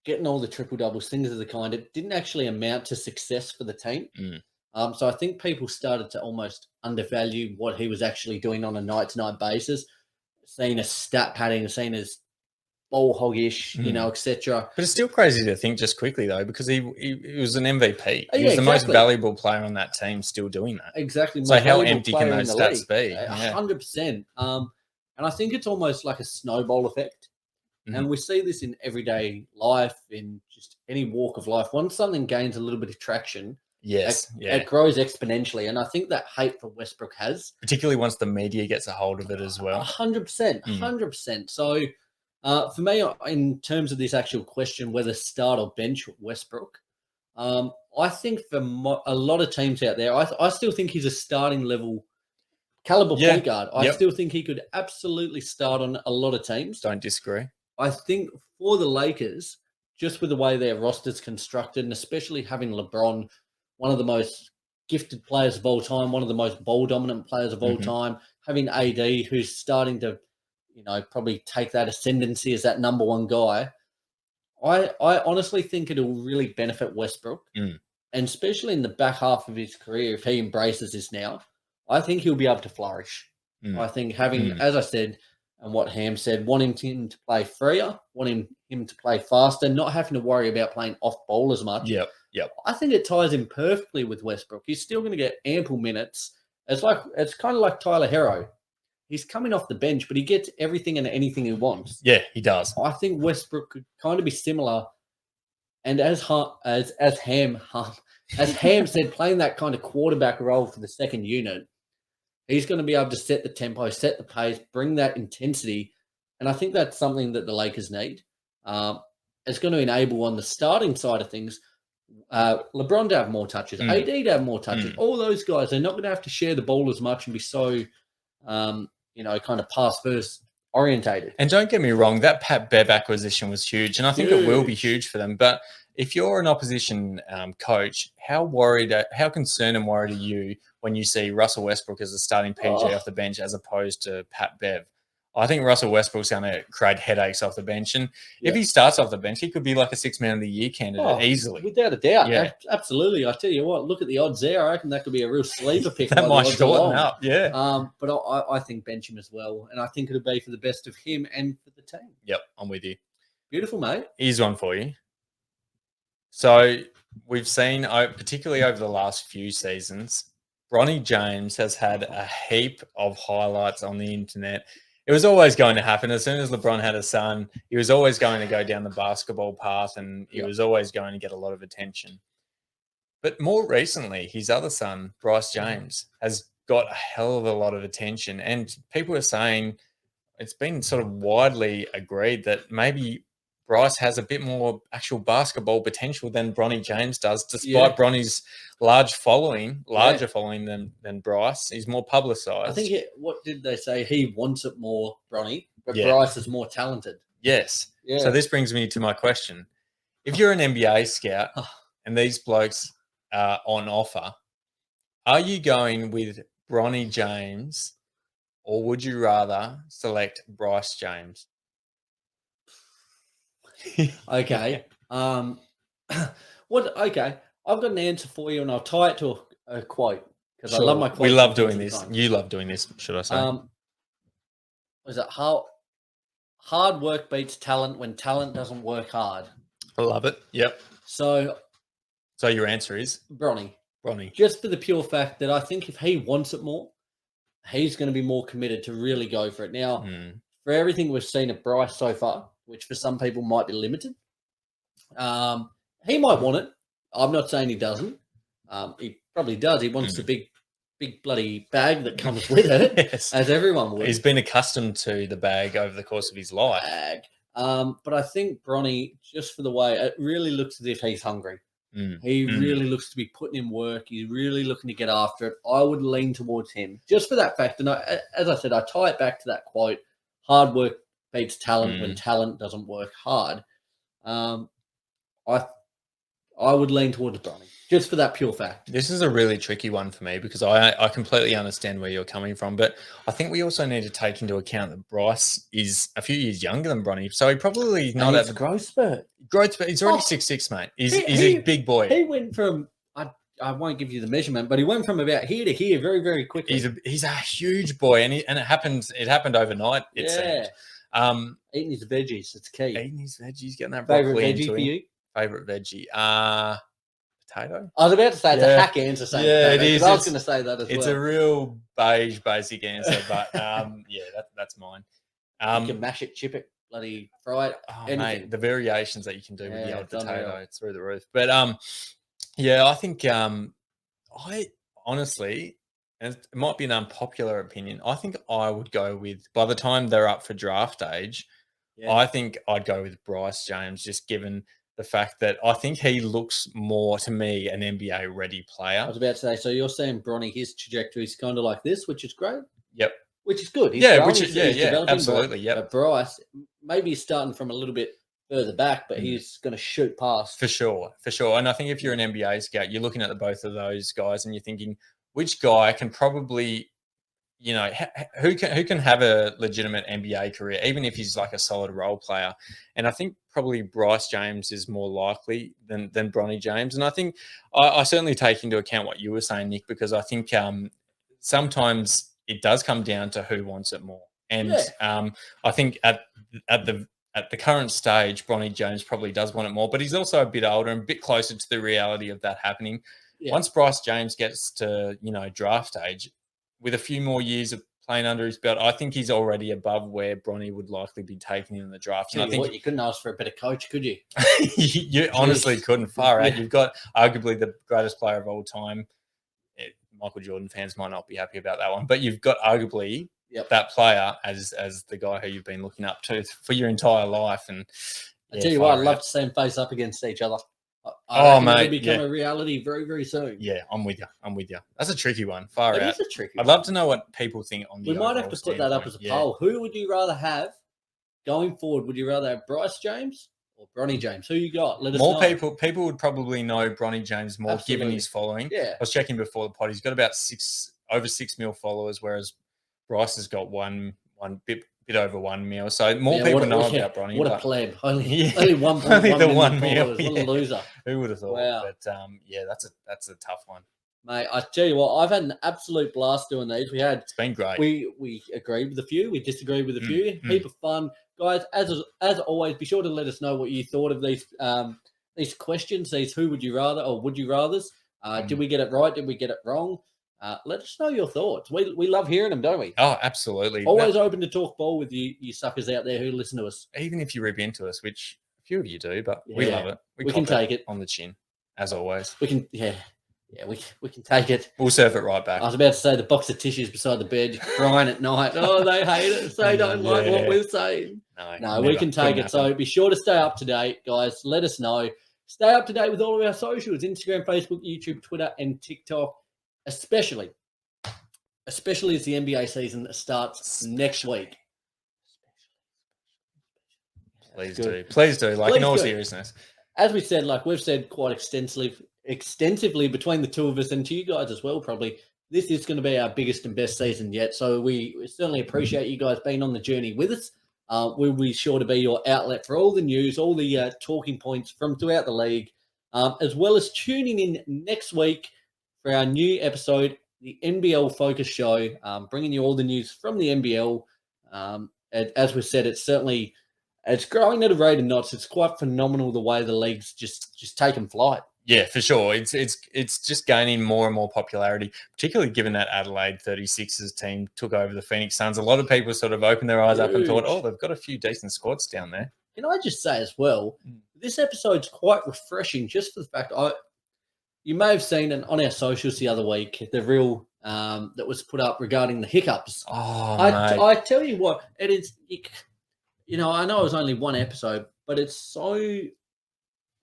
B: getting all the triple doubles, things of the kind, it didn't actually amount to success for the team. So I think people started to almost undervalue what he was actually doing on a night-to-night basis, seen as stat padding, seen as ball hoggish, etc.
C: But it's still crazy to think, just quickly though, because he was an MVP. He was the most valuable player on that team, still doing that.
B: Exactly.
C: So how empty can those stats be?
B: 100%. And I think it's almost like a snowball effect. And we see this in everyday life, in just any walk of life. Once something gains a little bit of traction,
C: Yes, yeah.
B: It grows exponentially, and I think that hate for Westbrook has
C: Particularly once the media gets a hold of it as well.
B: 100%, 100%. So for me, in terms of this actual question, whether start or bench Westbrook, I think for a lot of teams out there, I still think he's a starting level caliber
C: Yeah,
B: point guard. I
C: yep.
B: still think he could absolutely start on a lot of teams.
C: Don't disagree.
B: I think for the Lakers, just with the way their roster's constructed, and especially having LeBron, one of the most gifted players of all time, one of the most ball dominant players of all time, having AD, who's starting to, probably take that ascendancy as that number one guy. I honestly think it'll really benefit Westbrook, and especially in the back half of his career, if he embraces this now, I think he'll be able to flourish. I think having, as I said, and what Ham said, wanting him to play freer, wanting him to play faster, not having to worry about playing off ball as much.
C: Yep.
B: I think it ties in perfectly with Westbrook. He's still going to get ample minutes. It's kind of like Tyler Herro. He's coming off the bench, but he gets everything and anything he wants.
C: Yeah, he does.
B: I think Westbrook could kind of be similar. And as Ham said, playing that kind of quarterback role for the second unit, he's going to be able to set the tempo, set the pace, bring that intensity. And I think that's something that the Lakers need. It's going to enable on the starting side of things, LeBron to have more touches, AD to have more touches. All those guys, they're not going to have to share the ball as much and be so, kind of pass-first orientated.
C: And don't get me wrong, that Pat Bev acquisition was huge, and I think it will be huge for them. But if you're an opposition coach, how concerned and worried are you when you see Russell Westbrook as a starting PG off the bench as opposed to Pat Bev? I think Russell Westbrook's going to create headaches off the bench. And if he starts off the bench, he could be like a 6 man of the year candidate easily.
B: Without a doubt. Yeah. Absolutely. I tell you what, look at the odds there. I reckon that could be a real sleeper pick.
C: That might shorten up. Yeah.
B: But I think bench him as well. And I think it'll be for the best of him and for the team.
C: Yep, I'm with you.
B: Beautiful, mate.
C: Here's one for you. So we've seen, particularly over the last few seasons, Bronny James has had a heap of highlights on the internet. It was always going to happen. As soon as LeBron had a son, he was always going to go down the basketball path, and he was always going to get a lot of attention. But more recently, his other son, Bryce James, has got a hell of a lot of attention. And people are saying, it's been sort of widely agreed that maybe Bryce has a bit more actual basketball potential than Bronny James does, despite Bronny's larger following than Bryce. He's more publicised.
B: I think, what did they say? He wants it more, Bronny, but Bryce is more talented.
C: Yes. Yeah. So this brings me to my question. If you're an NBA scout and these blokes are on offer, are you going with Bronny James or would you rather select Bryce James?
B: Okay. Okay. I've got an answer for you, and I'll tie it to a quote because I love my quotes.
C: We love doing this. You love doing this, should I say?
B: Was it hard work beats talent when talent doesn't work hard?
C: I love it. Yep.
B: So
C: your answer is
B: Bronny.
C: Bronny.
B: Just for the pure fact that I think if he wants it more, he's going to be more committed to really go for it. Now, for everything we've seen at Bryce so far, which for some people might be limited, he might want it. I'm not saying he doesn't. He probably does. He wants the big bloody bag that comes with it, as everyone would.
C: He's been accustomed to the bag over the course of his life.
B: But I think Bronny, just for the way it really looks as if he's hungry. He really looks to be putting in work. He's really looking to get after it. I would lean towards him just for that fact. And as I said, I tie it back to that quote: "Hard work beats talent when talent doesn't work hard." I would lean towards Bronny just for that pure fact.
C: This is a really tricky one for me because I completely understand where you're coming from, but I think we also need to take into account that Bryce is a few years younger than Bronny, so he probably not
B: a growth spurt.
C: He's already 6'6", mate. He's a big boy.
B: He went from I won't give you the measurement, but he went from about here to here very, very quickly.
C: He's a huge boy, and it happened overnight. It seemed.
B: Eating his veggies, it's key.
C: Eating his veggies, getting that broccoli.
B: Favorite veggie for you?
C: Favorite veggie, potato.
B: I was about to say it's a hack answer.
C: It is.
B: I was going to say that as well.
C: It's a real beige, basic answer, but that's mine.
B: You can mash it, chip it, bloody fry it. Anything.
C: Mate, the variations that you can do with the old potato, it's through the roof. But I think I honestly, and it might be an unpopular opinion, I think I would go with, by the time they're up for draft age, I think I'd go with Bryce James, just given the fact that I think he looks more to me an NBA ready
B: I
C: player.
B: was about to say, so you're saying Bronny, his trajectory is kind of like this, which is great.
C: Yep.
B: Which is good. He's
C: Yeah,
B: growing,
C: which is,
B: he's
C: yeah,
B: developing,
C: absolutely, yep.
B: But Bryce, maybe he's starting from a little bit further back, but he's going to shoot past.
C: For sure. And I think if you're an NBA scout, you're looking at the both of those guys and you're thinking, which guy can probably, you know, who can have a legitimate NBA career, even if he's like a solid role player. And I think probably Bryce James is more likely than Bronny James. And I think I certainly take into account what you were saying, Nick, because I think sometimes it does come down to who wants it more. And I think at the current stage, Bronny James probably does want it more, but he's also a bit older and a bit closer to the reality of that happening. Yeah. Once Bryce James gets to, you know, draft age, with a few more years of playing under his belt, I think he's already above where Bronny would likely be taken in the draft. And I think
B: you couldn't ask for a better coach, could you?
C: You honestly couldn't. Far out. You've got arguably the greatest player of all time. Michael Jordan fans might not be happy about that one, but you've got arguably that player as the guy who you've been looking up to for your entire life. And
B: I tell you what, I'd love to see them face up against each other.
C: Mate,
B: it'll become a reality very, very soon.
C: Yeah, I'm with you. That's a tricky one. Far out.
B: It is a tricky
C: I'd love to know what people think on the
B: We might have to put that up as a poll. Who would you rather have going forward? Would you rather have Bryce James or Bronny James? Who you got? Let us know.
C: People would probably know Bronny James more, given his following.
B: Yeah.
C: I was checking before the pod. He's got about over 6 mil followers, whereas Bryce has got one bit over 1 mil. So more people know about Bronny.
B: What a pleb. Only 1.1
C: 1
B: million
C: mil.
B: followers. What a loser.
C: Who would have thought?
B: Wow.
C: But that's a tough one.
B: Mate, I tell you what, I've had an absolute blast doing these.
C: It's been great.
B: We agreed with a few, we disagreed with a few. Heap of fun. Guys, as always, be sure to let us know what you thought of these questions, these who would you rather or would you rathers. Did we get it right? Did we get it wrong? Let us know your thoughts. We love hearing them, don't we?
C: Oh, absolutely.
B: Always open to talk ball with you suckers out there who listen to us.
C: Even if you rip into us, which a few of you do, but we love it.
B: We can take it
C: on the chin, as always.
B: We can, we can take it.
C: We'll serve it right back.
B: I was about to say the box of tissues beside the bed, crying at night. Oh, they hate it. They don't like what we're saying. No, we can take it. So be sure to stay up to date, guys. Let us know. Stay up to date with all of our socials: Instagram, Facebook, YouTube, Twitter, and TikTok. Especially as the NBA season starts next week.
C: Please do. Like, in all seriousness.
B: As we said, like we've said quite extensively between the two of us and to you guys as well, probably, this is going to be our biggest and best season yet. So we certainly appreciate you guys being on the journey with us. We'll be sure to be your outlet for all the news, all the talking points from throughout the league, as well as tuning in next week for our new episode, the NBL Focus Show, bringing you all the news from the NBL. As we said, it's growing at a rate of knots. It's quite phenomenal the way the league's just taken flight.
C: Yeah, for sure. It's just gaining more and more popularity, particularly given that Adelaide 36ers team took over the Phoenix Suns. A lot of people sort of opened their eyes up and thought, oh, they've got a few decent squads down there.
B: Can I just say as well, this episode's quite refreshing just for the fact you may have seen it on our socials the other week, the reel that was put up regarding the hiccups.
C: Oh,
B: I tell you what, it is, I know it was only one episode, but it's so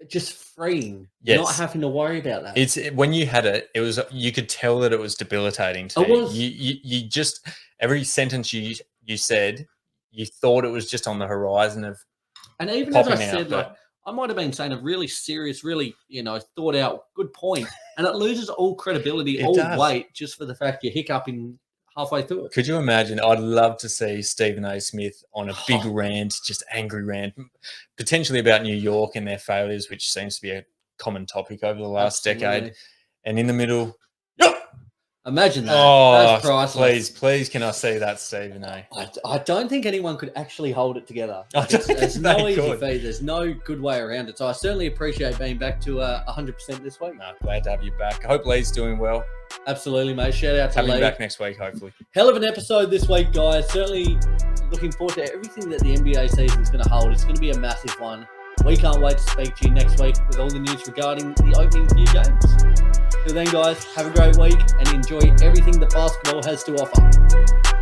B: just freeing, not having to worry about that.
C: It's when you had it, you could tell that it was debilitating to you. You just, every sentence you said, you thought it was just on the horizon of
B: and even as I said, I might have been saying a really serious, really, thought out good point, and it loses all credibility, weight just for the fact you're hiccuping halfway through it.
C: Could you imagine? I'd love to see Stephen A. Smith on a big rant, just angry rant, potentially about New York and their failures, which seems to be a common topic over the last decade. And in the middle,
B: imagine that.
C: Oh,
B: that's priceless.
C: Please, can I see that, Stephen A?
B: I don't think anyone could actually hold it together. There's no easy feat. There's no good way around it. So I certainly appreciate being back to 100% this week.
C: No, glad to have you back. I hope Lee's doing well.
B: Absolutely, mate. Shout out to Lee.
C: Have him back next week, hopefully.
B: Hell of an episode this week, guys. Certainly looking forward to everything that the NBA season is going to hold. It's going to be a massive one. We can't wait to speak to you next week with all the news regarding the opening few games. Till then, guys, have a great week and enjoy everything that basketball has to offer.